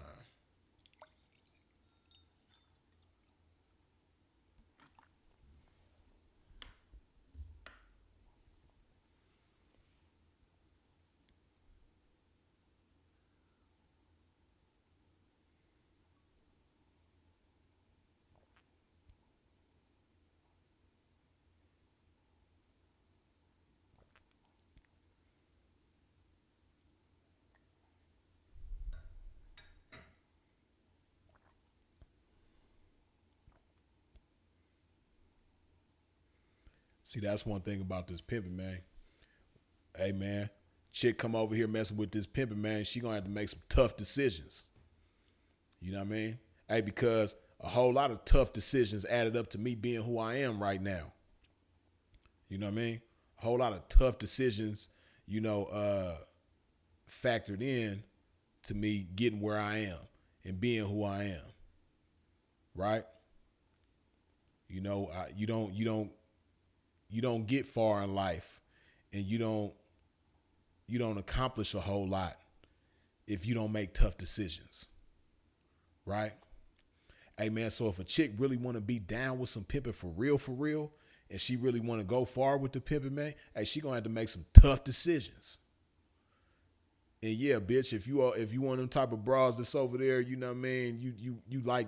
See, that's one thing about this pimping, man. Hey, man, chick come over here messing with this pimping, man. She gonna have to make some tough decisions. You know what I mean? Hey, because a whole lot of tough decisions added up to me being who I am right now. You know what I mean? A whole lot of tough decisions, factored in to me getting where I am and being who I am. Right? You don't get far in life, and you don't accomplish a whole lot if you don't make tough decisions. Right? Hey, man, so if a chick really want to be down with some pimping for real, and she really want to go far with the pimping, man, hey, she gonna have to make some tough decisions. And yeah, bitch, if you one of them type of bras that's over there, you know what I mean, you like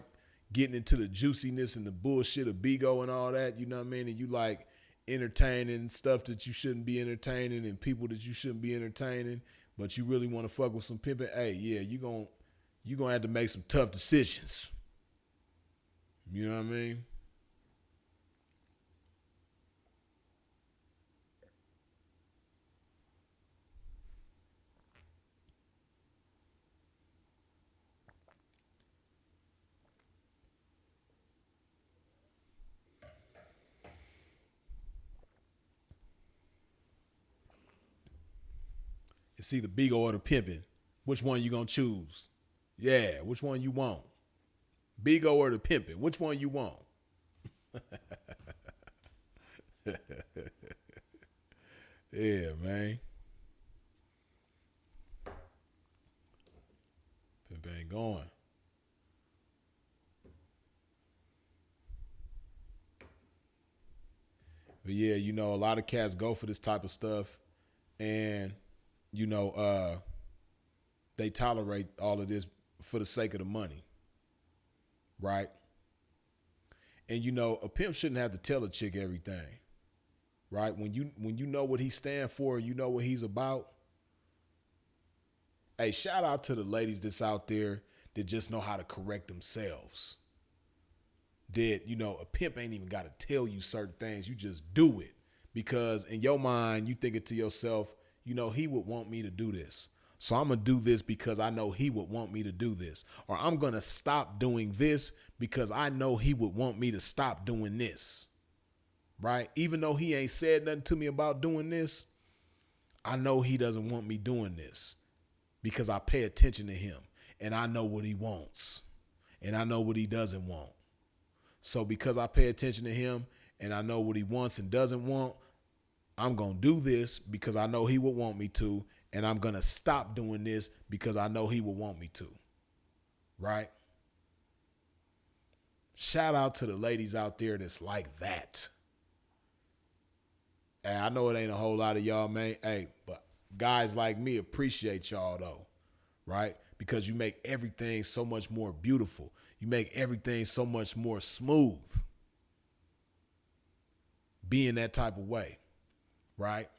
getting into the juiciness and the bullshit of Bigo and all that, you know what I mean, and you like entertaining stuff that you shouldn't be entertaining and people that you shouldn't be entertaining, but you really want to fuck with some pimping, hey, yeah, you gonna have to make some tough decisions. You know what I mean? It's either Bigo or the pimping. Which one you gonna choose? Yeah, which one you want? Bigo or the pimping? Which one you want? Yeah, man. Pimp ain't going. But yeah, a lot of cats go for this type of stuff, and you know, they tolerate all of this for the sake of the money, right? And a pimp shouldn't have to tell a chick everything, right? When you know what he stand for and you know what he's about. Hey, shout out to the ladies that's out there that just know how to correct themselves. That a pimp ain't even got to tell you certain things. You just do it because in your mind you thinking to yourself, he would want me to do this. So I'm going to do this because I know he would want me to do this. Or I'm going to stop doing this because I know he would want me to stop doing this. Right? Even though he ain't said nothing to me about doing this, I know he doesn't want me doing this because I pay attention to him and I know what he wants and I know what he doesn't want. So because I pay attention to him and I know what he wants and doesn't want, I'm going to do this because I know he would want me to, and I'm going to stop doing this because I know he would want me to. Right? Shout out to the ladies out there that's like that. And I know it ain't a whole lot of y'all, man. Hey, but guys like me appreciate y'all though, right? Because you make everything so much more beautiful. You make everything so much more smooth. Being that type of way. Right?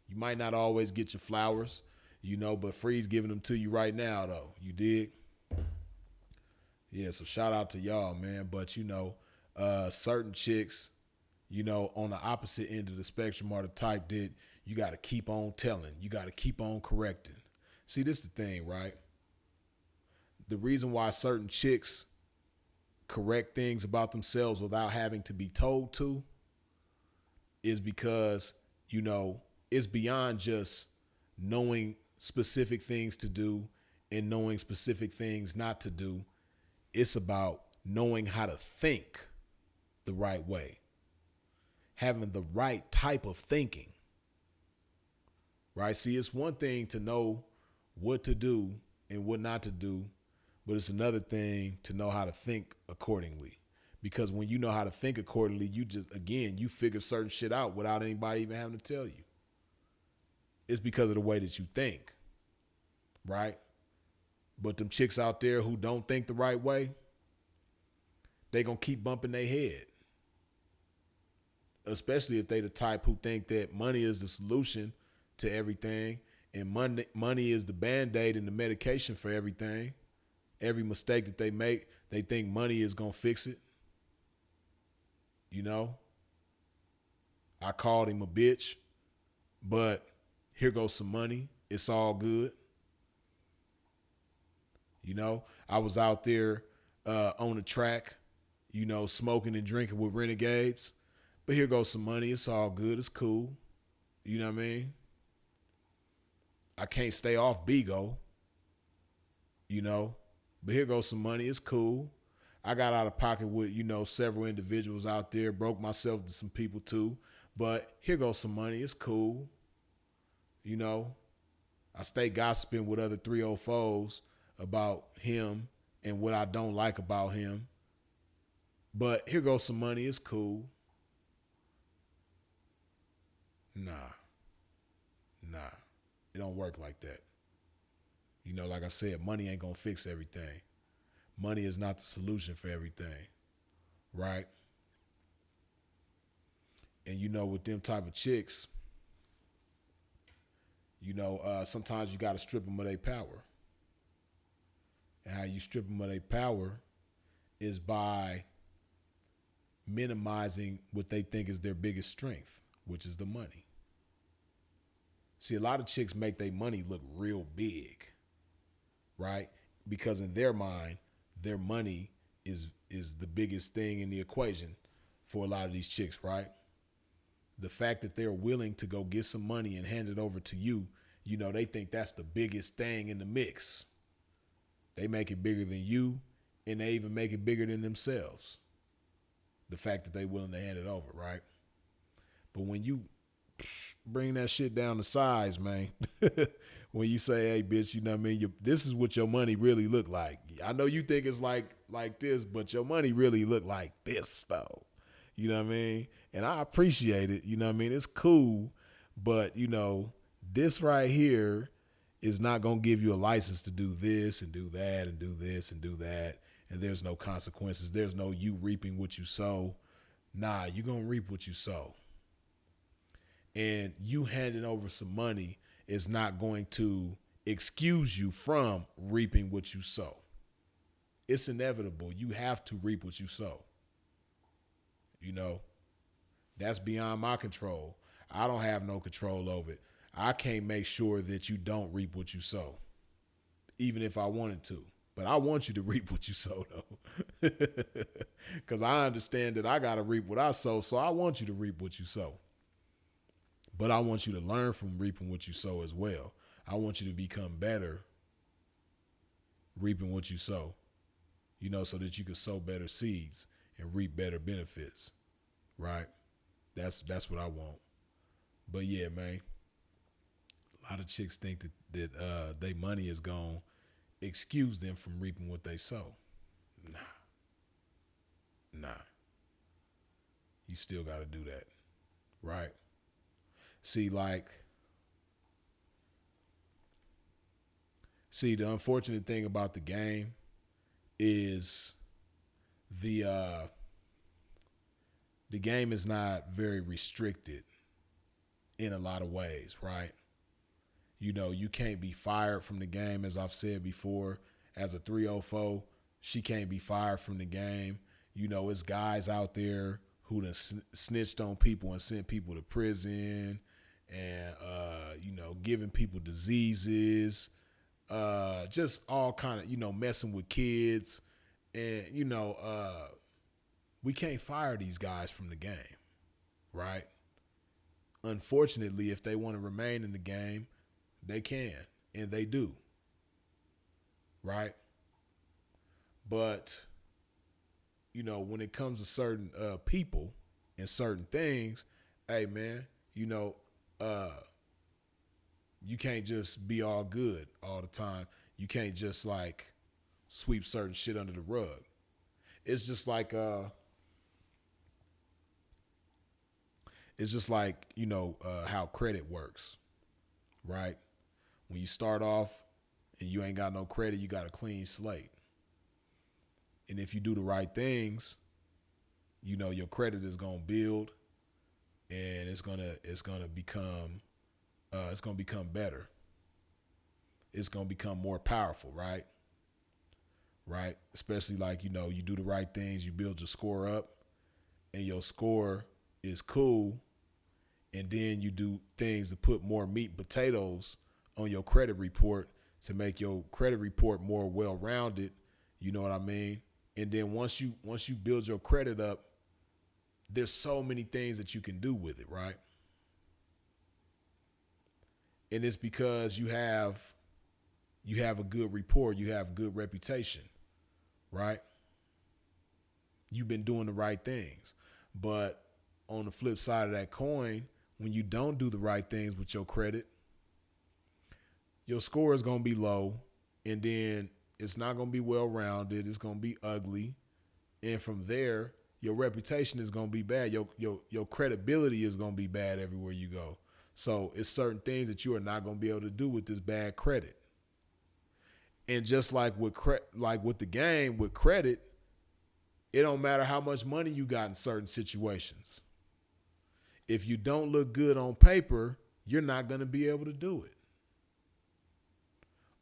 You might not always get your flowers. but Free's giving them to you right now, though. You dig? Yeah, so shout out to y'all, man. But, certain chicks, on the opposite end of the spectrum are the type that you got to keep on telling. You got to keep on correcting. See, this is the thing, right? The reason why certain chicks correct things about themselves without having to be told to is because, it's beyond just knowing specific things to do and knowing specific things not to do. It's about knowing how to think the right way, having the right type of thinking, right? See, it's one thing to know what to do and what not to do, but it's another thing to know how to think accordingly. Because when you know how to think accordingly, you figure certain shit out without anybody even having to tell you. It's because of the way that you think, right? But them chicks out there who don't think the right way, they gonna keep bumping their head. Especially if they the type who think that money is the solution to everything, and money is the Band-Aid and the medication for everything. Every mistake that they make, they think money is gonna fix it. I called him a bitch, but here goes some money. It's all good. I was out there on the track, smoking and drinking with renegades, but here goes some money. It's all good. It's cool. You know what I mean? I can't stay off Bigo, but here goes some money. It's cool. I got out of pocket with, several individuals out there, broke myself to some people too, but here goes some money. It's cool. I stay gossiping with other 304s about him and what I don't like about him, but here goes some money. It's cool. Nah, it don't work like that. Like I said, money ain't gonna fix everything. Money is not the solution for everything, right? And with them type of chicks, sometimes you got to strip them of their power. And how you strip them of their power is by minimizing what they think is their biggest strength, which is the money. See, a lot of chicks make their money look real big, right? Because in their mind, their money is the biggest thing in the equation for a lot of these chicks, right? The fact that they're willing to go get some money and hand it over to you, they think that's the biggest thing in the mix. They make it bigger than you, and they even make it bigger than themselves. The fact that they're willing to hand it over, right? But when you bring that shit down to size, man, when you say, hey, bitch, you know what I mean? This is what your money really look like. I know you think it's like this, but your money really look like this, though. You know what I mean? And I appreciate it. You know what I mean? It's cool, but, this right here is not going to give you a license to do this and do that and do this and do that. And there's no consequences. There's no you reaping what you sow. Nah, you're going to reap what you sow. And you handing over some money is not going to excuse you from reaping what you sow. It's inevitable. You have to reap what you sow. That's beyond my control. I don't have no control over it. I can't make sure that you don't reap what you sow, even if I wanted to. But I want you to reap what you sow, though. Because I understand that I got to reap what I sow, so I want you to reap what you sow. But I want you to learn from reaping what you sow as well. I want you to become better reaping what you sow, so that you can sow better seeds and reap better benefits, right? That's what I want. But yeah, man, a lot of chicks think that their money is gonna excuse them from reaping what they sow. Nah. You still got to do that, right? See, the unfortunate thing about the game is the game is not very restricted in a lot of ways, right? You can't be fired from the game, as I've said before. As a 304, she can't be fired from the game. It's guys out there who done snitched on people and sent people to prison and, giving people diseases, just all kind of, messing with kids. And, we can't fire these guys from the game, right? Unfortunately, if they want to remain in the game, they can, and they do, right? But, when it comes to certain people and certain things, hey, man, you can't just be all good all the time. You can't just, like, sweep certain shit under the rug. It's just like how credit works, right? When you start off and you ain't got no credit, you got a clean slate. And if you do the right things, your credit is gonna build, and it's gonna become better. It's gonna become more powerful, right? Right? Especially like, you do the right things, you build your score up, and your score is cool, and then you do things to put more meat and potatoes on your credit report to make your credit report more well-rounded. You know what I mean? And then once you build your credit up, there's so many things that you can do with it, right? And it's because you have a good report, you have good reputation, right? You've been doing the right things. But on the flip side of that coin, when you don't do the right things with your credit, your score is going to be low, and then it's not going to be well-rounded. It's going to be ugly. And from there, your reputation is going to be bad. Your credibility is going to be bad everywhere you go. So it's certain things that you are not going to be able to do with this bad credit. And just like with the game, with credit, it don't matter how much money you got in certain situations. If you don't look good on paper, you're not going to be able to do it.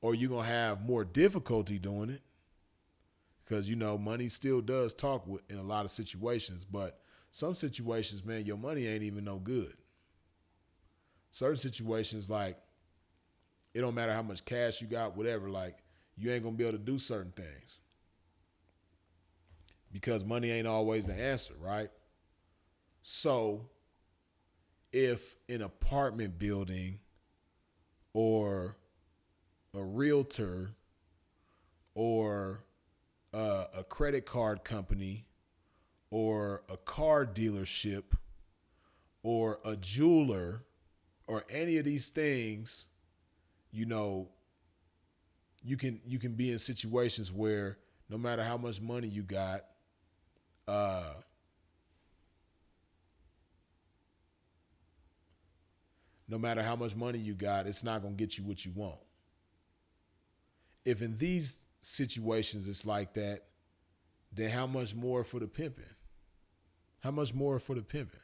Or you're going to have more difficulty doing it because, money still does talk in a lot of situations. But some situations, man, your money ain't even no good. Certain situations, like, it don't matter how much cash you got, whatever, like, you ain't going to be able to do certain things because money ain't always the answer, right? So if an apartment building or a realtor or a credit card company or a car dealership or a jeweler or any of these things, you can be in situations where no matter how much money you got, it's not going to get you what you want. If in these situations it's like that, then how much more for the pimping? How much more for the pimping?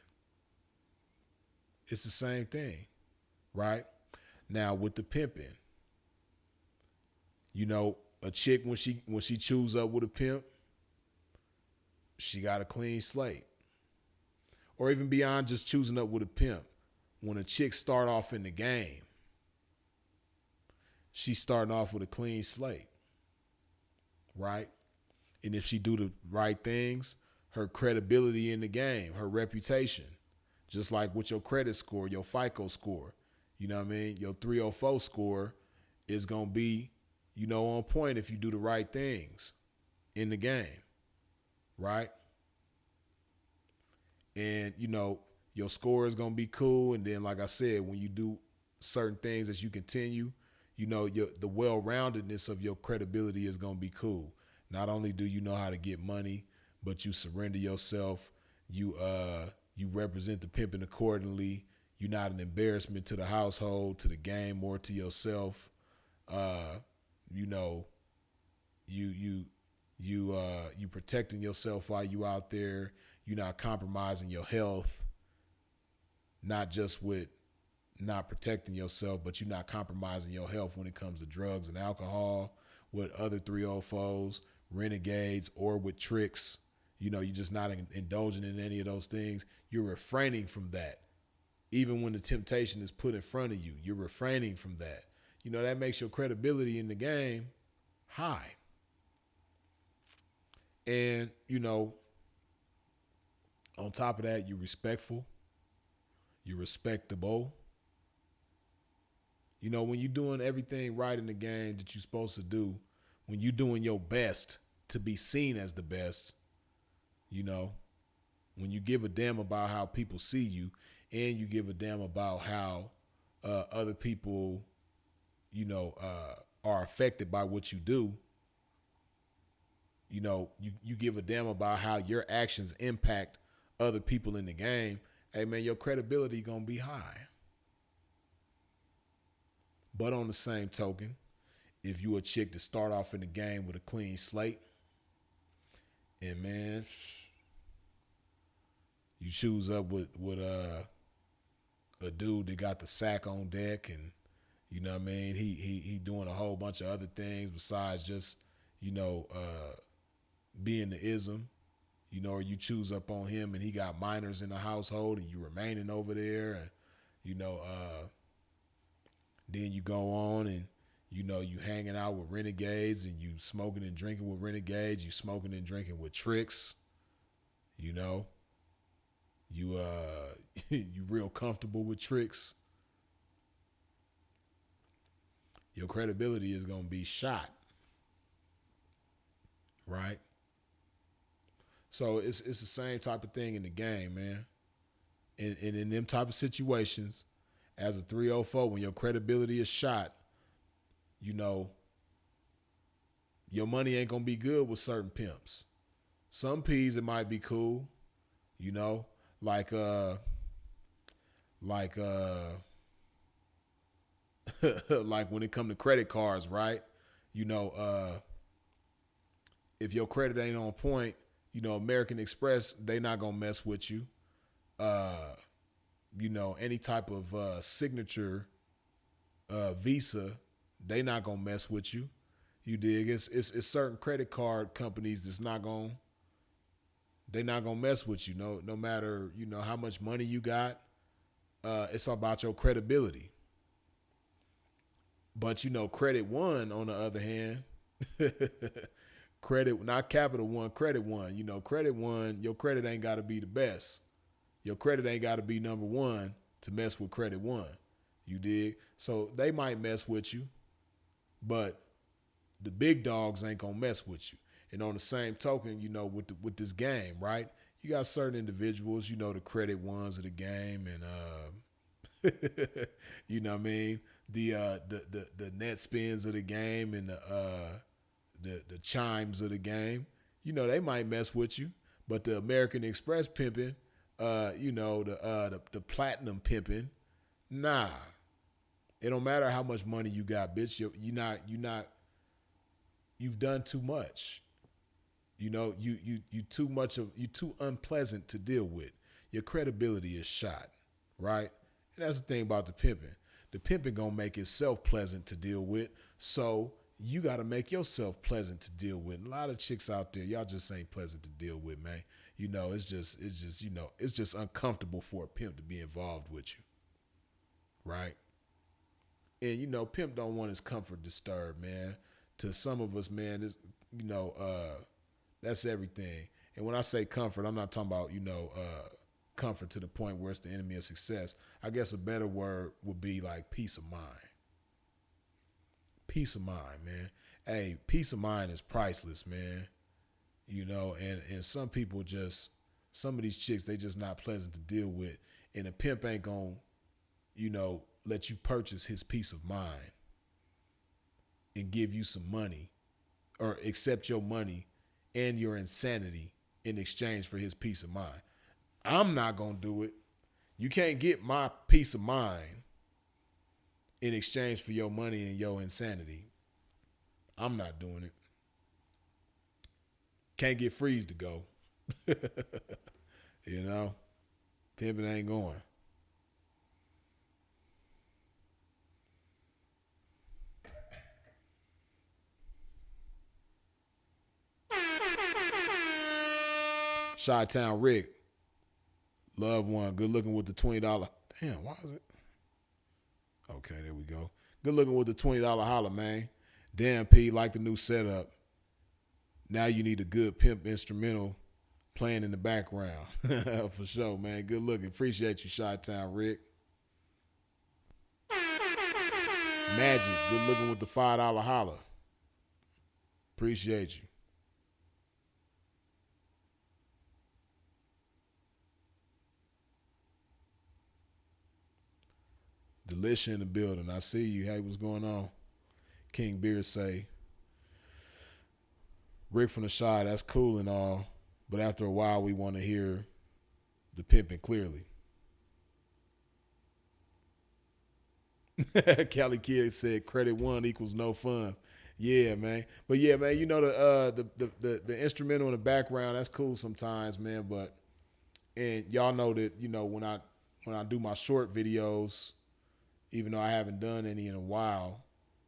It's the same thing, right? Now with the pimping, a chick when she chews up with a pimp, she got a clean slate. Or even beyond just choosing up with a pimp, when a chick start off in the game, she's starting off with a clean slate, right? And if she do the right things, her credibility in the game, her reputation, just like with your credit score, your FICO score, you know what I mean? Your 304 score is going to be, on point if you do the right things in the game, right? And, your score is going to be cool. And then, like I said, when you do certain things as you continue, the well-roundedness of your credibility is going to be cool. Not only do you know how to get money, but you surrender yourself. You represent the pimping accordingly. You're not an embarrassment to the household, to the game, or to yourself. You protecting yourself while you out there. You're not compromising your health, not just with not protecting yourself, but you're not compromising your health when it comes to drugs and alcohol with other 304s, renegades, or with tricks. You're just not indulging in any of those things. You're refraining from that. Even when the temptation is put in front of you, you're refraining from that. That makes your credibility in the game high. And, on top of that, you're respectful. You're respectable. When you're doing everything right in the game that you're supposed to do, when you're doing your best to be seen as the best, when you give a damn about how people see you and you give a damn about how other people, are affected by what you do, you give a damn about how your actions impact other people in the game, hey, man, your credibility going to be high. But on the same token, if you a chick to start off in the game with a clean slate, and, man, you choose up with a dude that got the sack on deck and, he doing a whole bunch of other things besides just, being the ism, or you choose up on him and he got minors in the household and you remaining over there and, then you go on and, you hanging out with renegades and you smoking and drinking with renegades, you smoking and drinking with tricks, you real comfortable with tricks. Your credibility is going to be shot. Right? So it's the same type of thing in the game, man. And in them type of situations, as a 304, when your credibility is shot, your money ain't going to be good with certain pimps. Some P's, it might be cool, like like when it come to credit cards, right? If your credit ain't on point, American Express, they not gonna mess with you. Any type of signature Visa, they not gonna mess with you. You dig? It's certain credit card companies that's they not gonna mess with you. No matter how much money you got, it's about your credibility. But Credit One, on the other hand, credit, not Capital One, Credit One. Credit One, your credit ain't got to be the best. Your credit ain't got to be number one to mess with Credit One. You dig? So they might mess with you, but the big dogs ain't gonna mess with you. And on the same token, with this game, right? You got certain individuals, the Credit Ones of the game, and you know what I mean, the net spins of the game and the chimes of the game. They might mess with you, but the American Express pimping, the platinum pimping, nah. It don't matter how much money you got, bitch. You've done too much. You too unpleasant to deal with. Your credibility is shot, right? And that's the thing about the pimping. The pimping gonna make itself pleasant to deal with, so you gotta make yourself pleasant to deal with. And a lot of chicks out there, y'all just ain't pleasant to deal with, man. It's just uncomfortable for a pimp to be involved with you, right? And pimp don't want his comfort disturbed, man. To some of us, man, this, that's everything. And when I say comfort, I'm not talking about comfort to the point where it's the enemy of success. I guess a better word would be like peace of mind. Peace of mind, man. Hey, peace of mind is priceless, man. And some people some of these chicks, they just not pleasant to deal with. And a pimp ain't gonna, let you purchase his peace of mind and give you some money or accept your money and your insanity in exchange for his peace of mind. I'm not going to do it. You can't get my peace of mind in exchange for your money and your insanity. I'm not doing it. Can't get freeze to go. Pimping ain't going. Chi-Town Rick, loved one, good looking with the $20. Damn, why is it? Okay, there we go. Good looking with the $20 holler, man. Damn, P, like the new setup. Now you need a good pimp instrumental playing in the background. For sure, man. Good looking. Appreciate you, Chi-Town Rick. Magic, good looking with the $5 holler. Appreciate you. Delicia in the building. I see you. Hey, what's going on? King Beard say, Rick from the Shy, that's cool and all, but after a while we want to hear the pimping clearly. Cali Kid said credit one equals no funds. Yeah, man. But yeah, man, you know the instrumental in the background, that's cool sometimes, man. But and y'all know that, you know, when I do my short videos, even though I haven't done any in a while,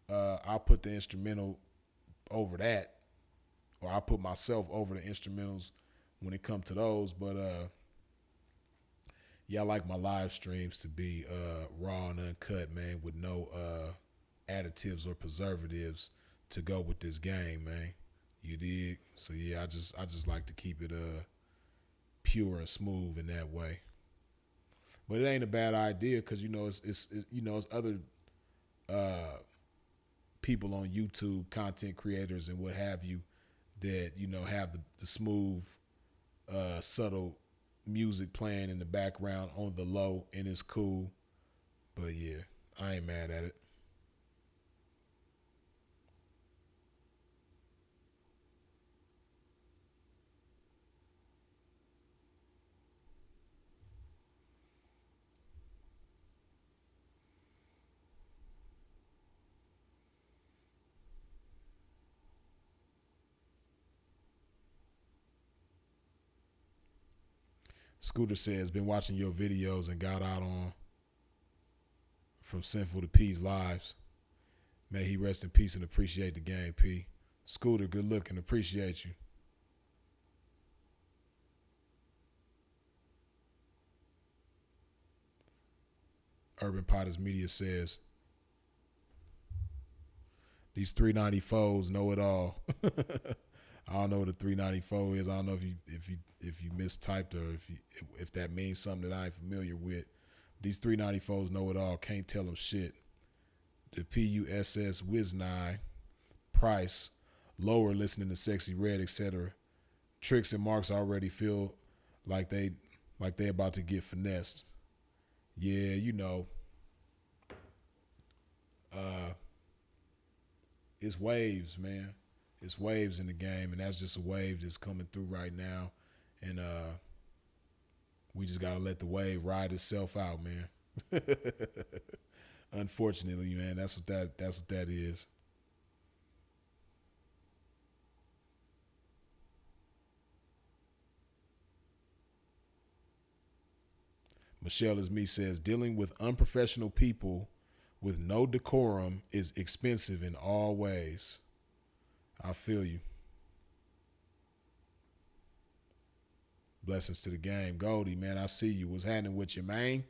I'll put the instrumental over that, or I'll put myself over the instrumentals when it comes to those. But yeah, I like my live streams to be raw and uncut, man, with no additives or preservatives to go with this game, man. You dig? So yeah, I just like to keep it pure and smooth in that way. But it ain't a bad idea because you know it's you know it's other people on YouTube, content creators and what have you, that you know have the smooth, subtle music playing in the background on the low, and it's cool. But yeah, I ain't mad at it. Scooter says, been watching your videos and got out on from Sinful to P's lives. May he rest in peace and appreciate the game, P. Scooter, good looking, appreciate you. Urban Potters Media says, these 394s know it all. I don't know what a 394 is. I don't know if you mistyped or if that means something that I ain't familiar with. These 394s know it all. Can't tell them shit. The PUSS Wiznai, Price, Lower, listening to Sexy Red, etc. Tricks and Marks already feel like they about to get finessed. Yeah, you know. It's waves, man. It's waves in the game, and that's just a wave that's coming through right now. And we just gotta let the wave ride itself out, man. Unfortunately, man, that's what that is. Michelle is me says, dealing with unprofessional people with no decorum is expensive in all ways. I feel you. Blessings to the game. Goldie, man, I see you. What's happening with you, man?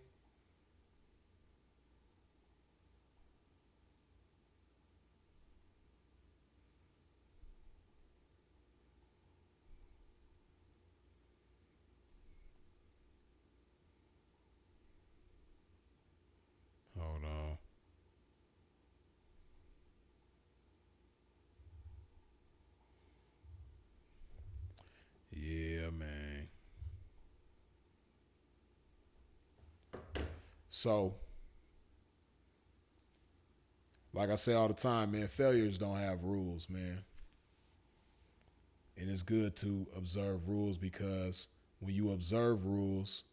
Hold on. Yeah, man. So, like I say all the time, man, failures don't have rules, man. And it's good to observe rules because when you observe rules,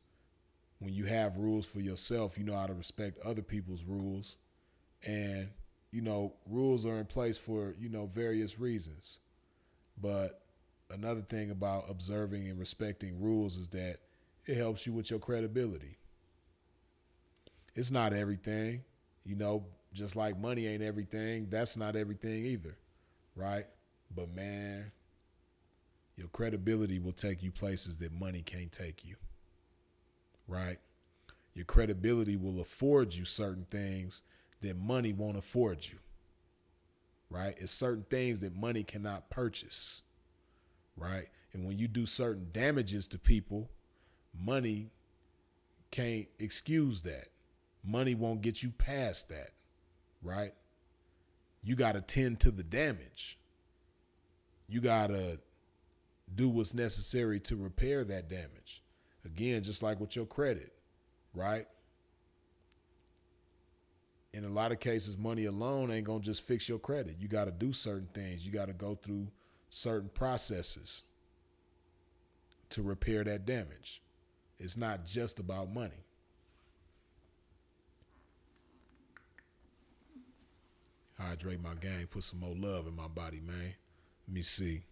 when you have rules for yourself, you know how to respect other people's rules. And, you know, rules are in place for, you know, various reasons. But another thing about observing and respecting rules is that it helps you with your credibility. It's not everything, you know, just like money ain't everything. That's not everything either, right? But man, Your credibility will take you places that money can't take you, right? Your credibility will afford you certain things that money won't afford you, right? It's certain things that money cannot purchase, right? And when you do certain damages to people, money can't excuse that. Money won't get you past that, right? You got to tend to the damage. You got to do what's necessary to repair that damage. Again, just like with your credit, right? In a lot of cases, money alone ain't going to just fix your credit. You got to do certain things. You got to go through certain processes to repair that damage. It's not just about money. Hydrate my game, put some more love in my body, man. Let me see.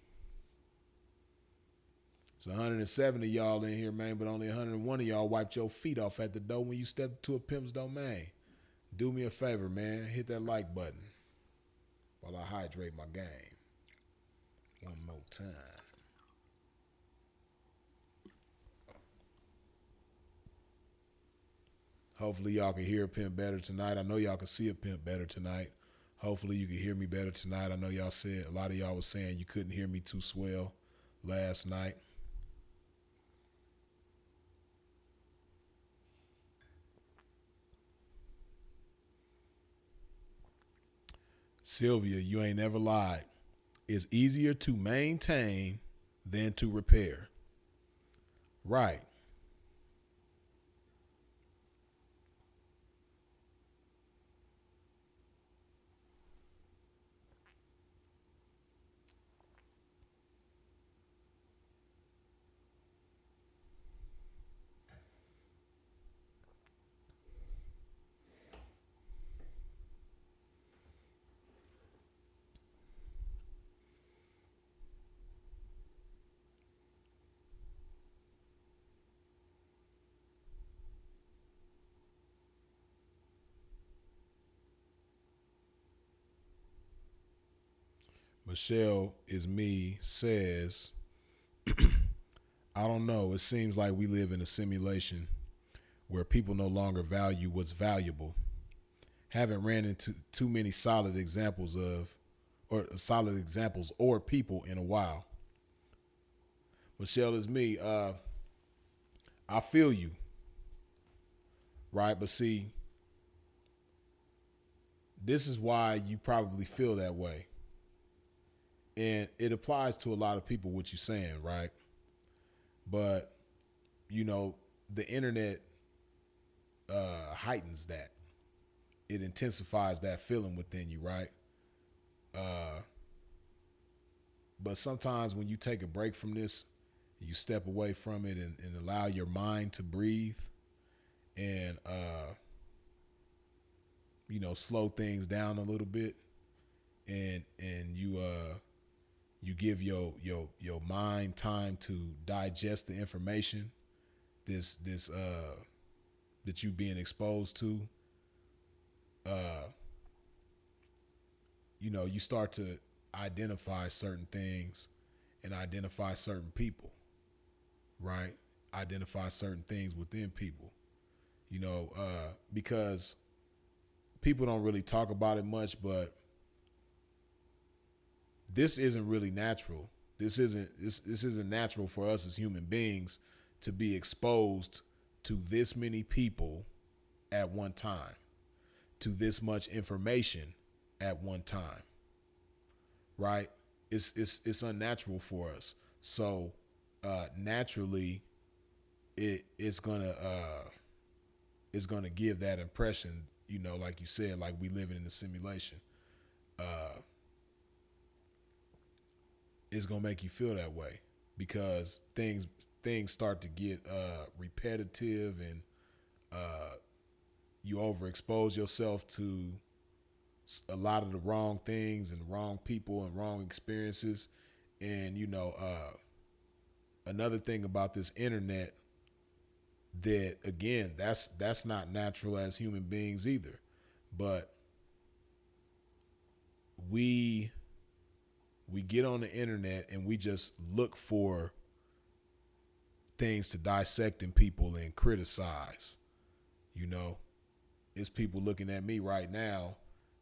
It's 170 y'all in here, man, but only 101 of y'all wiped your feet off at the door when you stepped to a pimp's domain. Do me a favor, man. Hit that like button while I hydrate my game. One more time. Hopefully y'all can hear a pimp better tonight. I know y'all can see a pimp better tonight. Hopefully you can hear me better tonight. I know y'all said, a lot of y'all was saying you couldn't hear me too swell last night. Sylvia, you ain't never lied. It's easier to maintain than to repair. Right. Michelle is me says, I don't know. It seems like we live in a simulation where people no longer value what's valuable. Haven't ran into too many solid examples or people in a while. Michelle is me. I feel you. Right. But see, this is why you probably feel that way. And it applies to a lot of people, what you're saying, right? But, you know, the internet heightens that. It intensifies that feeling within you, right? But sometimes when you take a break from this, you step away from it and allow your mind to breathe and, you know, slow things down a little bit and you give your mind time to digest the information that you being exposed to. You know, you start to identify certain things and identify certain people, right? Identify certain things within people, you know, because people don't really talk about it much, but this isn't really natural. This isn't natural for us as human beings to be exposed to this many people at one time, to this much information at one time. Right? It's unnatural for us. So naturally it's gonna give that impression, you know, like you said, like we living in a simulation. It's gonna make you feel that way because things start to get repetitive and you overexpose yourself to a lot of the wrong things and wrong people and wrong experiences. And you know, another thing about this internet that again, that's not natural as human beings either, but we We get on the internet and we just look for things to dissect in people and criticize. You know, it's people looking at me right now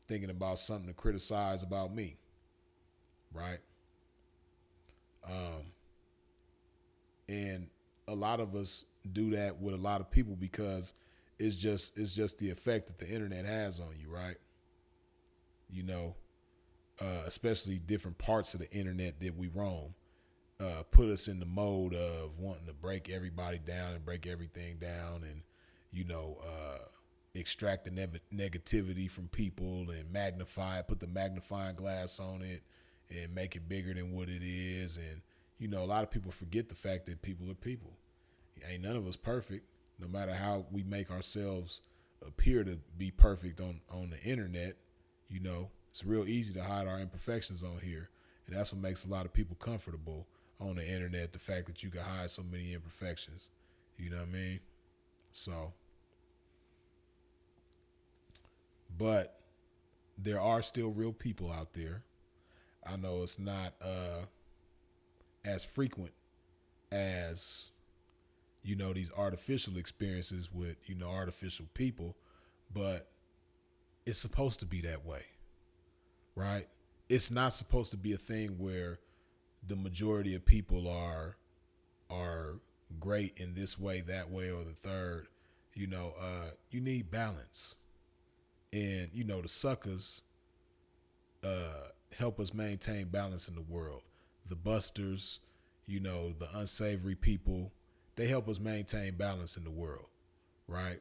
thinking about something to criticize about me, right? And a lot of us do that with a lot of people because it's just the effect that the internet has on you, right? You know, especially different parts of the internet that we roam, put us in the mode of wanting to break everybody down and break everything down, and you know, extract the negativity from people and magnify it, put the magnifying glass on it, and make it bigger than what it is. And you know, a lot of people forget the fact that people are people. Ain't none of us perfect, no matter how we make ourselves appear to be perfect on the internet. You know, it's real easy to hide our imperfections on here. And that's what makes a lot of people comfortable on the internet, the fact that you can hide so many imperfections. You know what I mean? So, but there are still real people out there. I know it's not as frequent as, you know, these artificial experiences with, you know, artificial people, but it's supposed to be that way, right? It's not supposed to be a thing where the majority of people are great in this way, that way, or the third. You know, you need balance, and you know the suckers help us maintain balance in the world. The busters, you know, the unsavory people, they help us maintain balance in the world, right?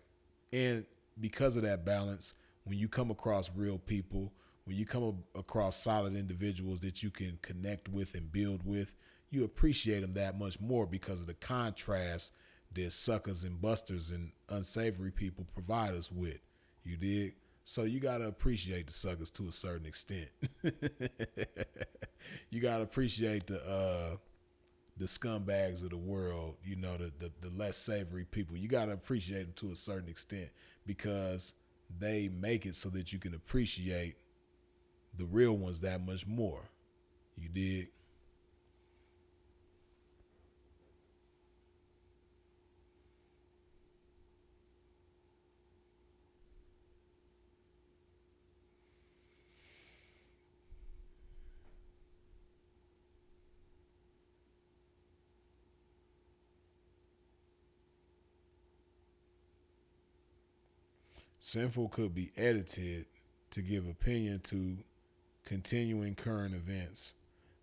And because of that balance, when you come across real people, when you come across solid individuals that you can connect with and build with, you appreciate them that much more because of the contrast that suckers and busters and unsavory people provide us with. You dig? So you got to appreciate the suckers to a certain extent. You got to appreciate the scumbags of the world, you know, the less savory people. You got to appreciate them to a certain extent because they make it so that you can appreciate the real ones that much more. You dig? Sinful could be edited to give opinion to continuing current events.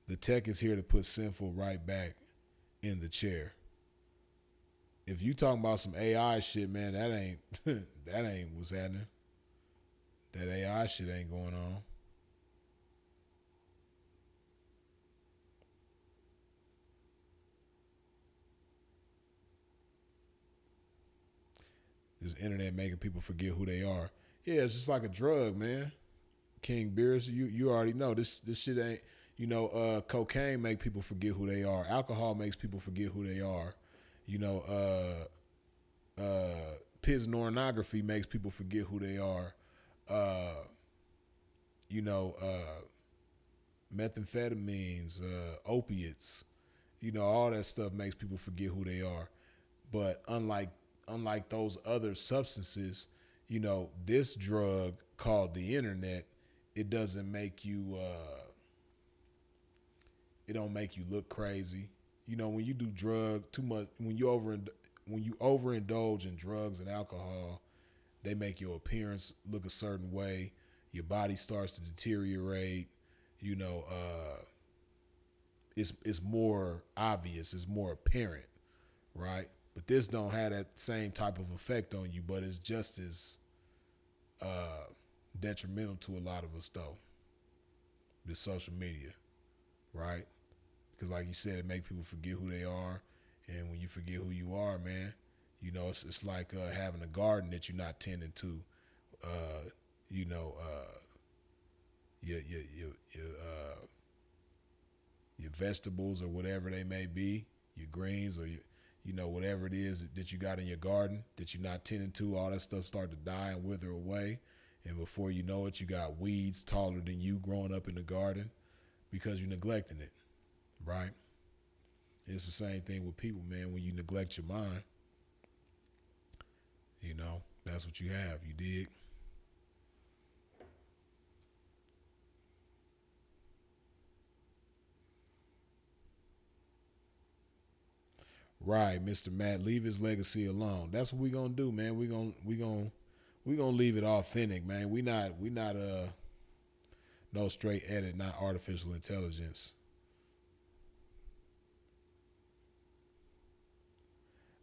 The tech is here to put sinful right back in the chair. If you talking about some AI shit, man, that ain't that ain't what's happening. That AI shit ain't going on. This internet making people forget who they are. Yeah, it's just like a drug, man. King Beers, you already know this shit ain't, you know, cocaine make people forget who they are. Alcohol makes people forget who they are. You know, pornography makes people forget who they are. Uh, you know, methamphetamines, opiates, you know, all that stuff makes people forget who they are. But unlike those other substances, you know, this drug called the internet, it doesn't make you it don't make you look crazy. You know, when you do drug too much, when you overindulge in drugs and alcohol, they make your appearance look a certain way. Your body starts to deteriorate. You know, it's more obvious, it's more apparent, right? But this don't have that same type of effect on you, but it's just as detrimental to a lot of us though. The social media, right? Because like you said, it makes people forget who they are, and when you forget who you are, man, you know it's like having a garden that you're not tending to. You know, your vegetables or whatever they may be, your greens or you know whatever it is that you got in your garden that you're not tending to. All that stuff start to die and wither away, and before you know it, you got weeds taller than you growing up in the garden. because you're neglecting it, right? It's the same thing with people, man. When you neglect your mind, that's what you have. You dig? Right, Mr. Matt. Leave his legacy alone. That's what we gonna do, man. We gonna leave it authentic, man. We not no straight edit, not artificial intelligence.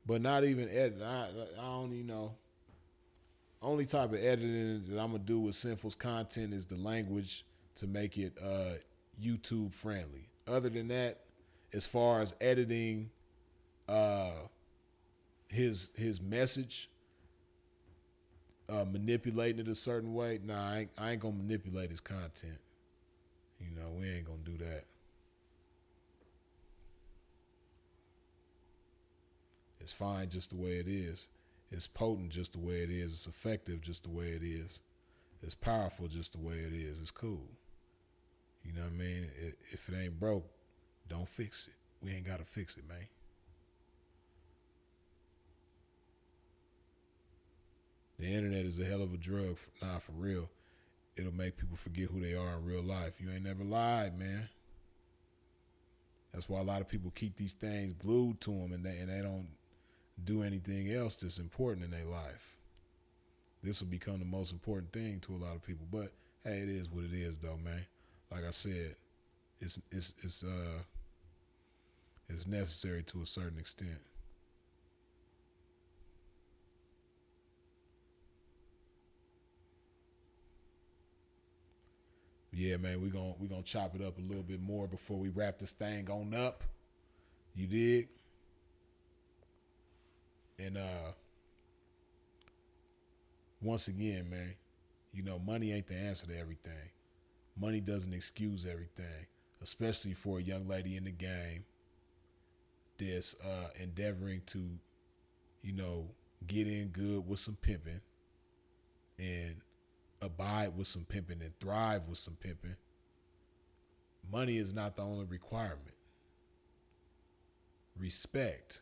But not even edit. I don't even know. Only type of editing that I'm gonna do with Sinful's content is the language to make it YouTube friendly. Other than that, as far as editing uh, his message, manipulating it a certain way, nah, I ain't gonna manipulate his content. We ain't gonna do that. It's fine just the way it is. It's potent just the way it is. It's effective just the way it is. It's powerful just the way it is. It's cool. You know what I mean? If it ain't broke, don't fix it. We ain't got to fix it, man. The internet is a hell of a drug. Nah, for real. It'll make people forget who they are in real life. You ain't never lied, man. That's why a lot of people keep these things glued to them, and they don't do anything else that's important in their life. This will become the most important thing to a lot of people. But hey, it is what it is, though, man. Like I said, it's necessary to a certain extent. Yeah, man, we gonna chop it up a little bit more before we wrap this thing on up. You dig? And once again, man, money ain't the answer to everything. Money doesn't excuse everything, especially for a young lady in the game that's endeavoring to, you know, get in good with some pimping and abide with some pimping and thrive with some pimping. Money is not the only requirement. Respect,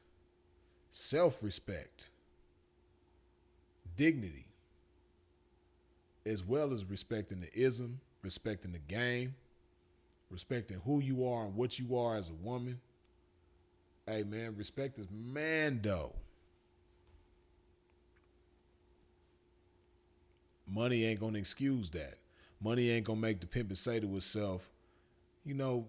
self-respect, dignity, as well as respecting the ism, respecting the game, respecting who you are and what you are as a woman. Hey, man, respect is mando. Money ain't gonna excuse that. Money ain't gonna make the pimp say to itself, you know,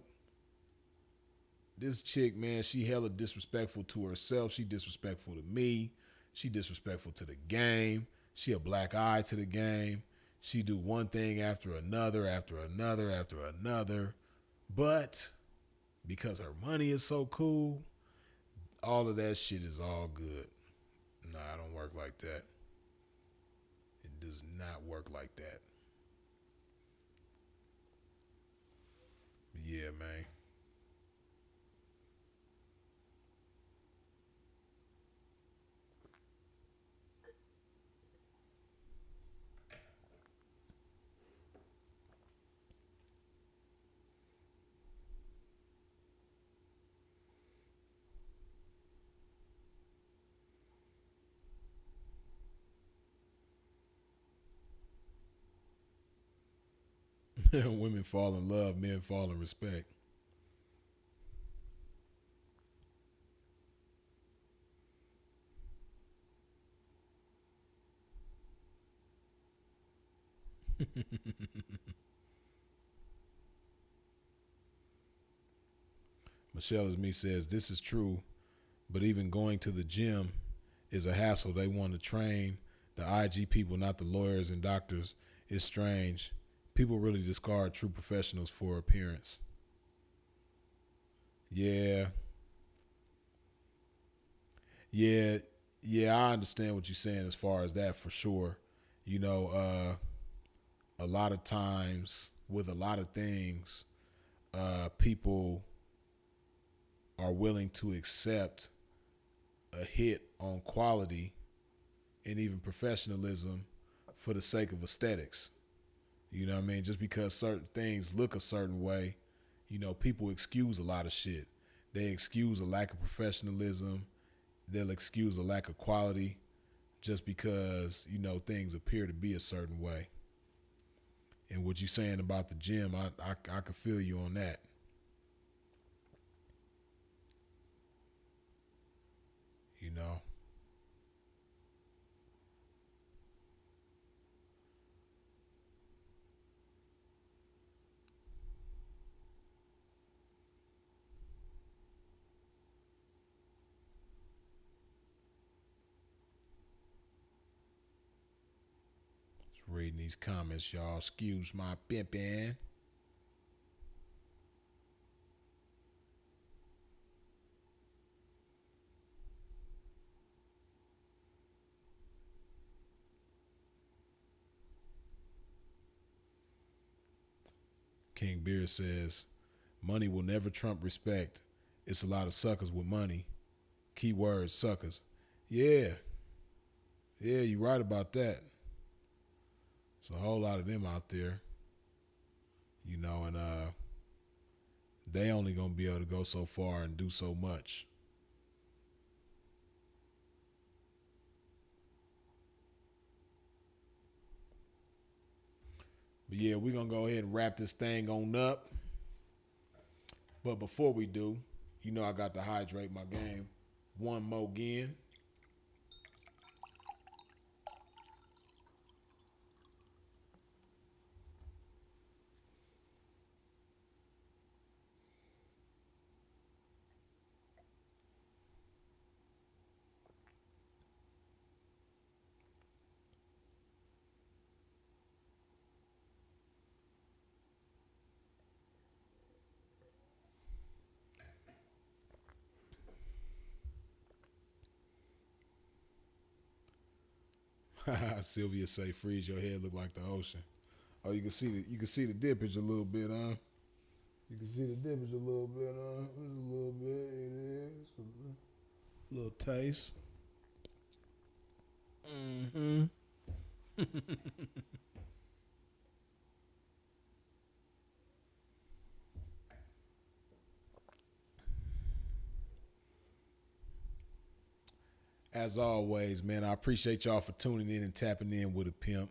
this chick, man, she hella disrespectful to herself. She disrespectful to me. She disrespectful to the game. She a black eye to the game. She do one thing after another, after another, after another. But because her money is so cool, all of that shit is all good. Nah, I don't work like that. It does not work like that. Yeah, man. Women fall in love, men fall in respect. Michelle as me says, this is true, but even going to the gym is a hassle. They want to train the IG people, not the lawyers and doctors. It's strange. People really discard true professionals for appearance. Yeah, yeah, yeah. I understand what you're saying as far as that for sure. You know, a lot of times with a lot of things, people are willing to accept a hit on quality and even professionalism for the sake of aesthetics. You know what I mean? Just because certain things look a certain way, People excuse a lot of shit. They excuse a lack of professionalism. They'll excuse a lack of quality just because, things appear to be a certain way. And what you saying about the gym, I can feel you on that. You know. Just reading these comments, y'all. Excuse my pimping. King Beer says, money will never trump respect. It's a lot of suckers with money. Keyword suckers. Yeah. Yeah, you're right about that. There's a whole lot of them out there. And they only gonna be able to go so far and do so much. But yeah, we're gonna go ahead and wrap this thing on up. But before we do, I got to hydrate my game one more again. Sylvia say, "Freeze your head, look like the ocean." Oh, you can see the dippage a little bit, huh? You can see the dippage a little bit, huh? Just a little bit. It is a little taste. Mm-hmm. As always, man, I appreciate y'all for tuning in and tapping in with a pimp.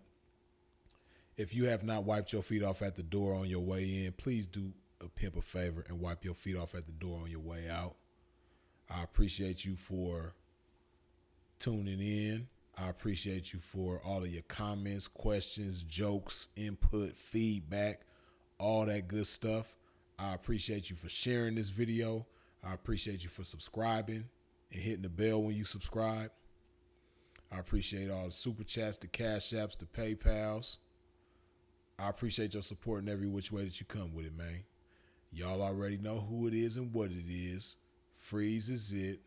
If you have not wiped your feet off at the door on your way in, please do a pimp a favor and wipe your feet off at the door on your way out. I appreciate you for tuning in. I appreciate you for all of your comments, questions, jokes, input, feedback, all that good stuff. I appreciate you for sharing this video. I appreciate you for subscribing and hitting the bell when you subscribe. I appreciate all the super chats, the cash apps, the PayPals. I appreciate your support in every which way that you come with it, man. Y'all already know who it is and what it is. Freeze is it.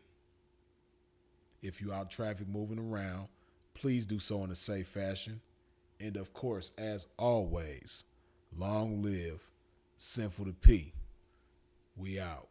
If you out traffic moving around, please do so in a safe fashion. And of course, as always, long live Sinful to P. We out.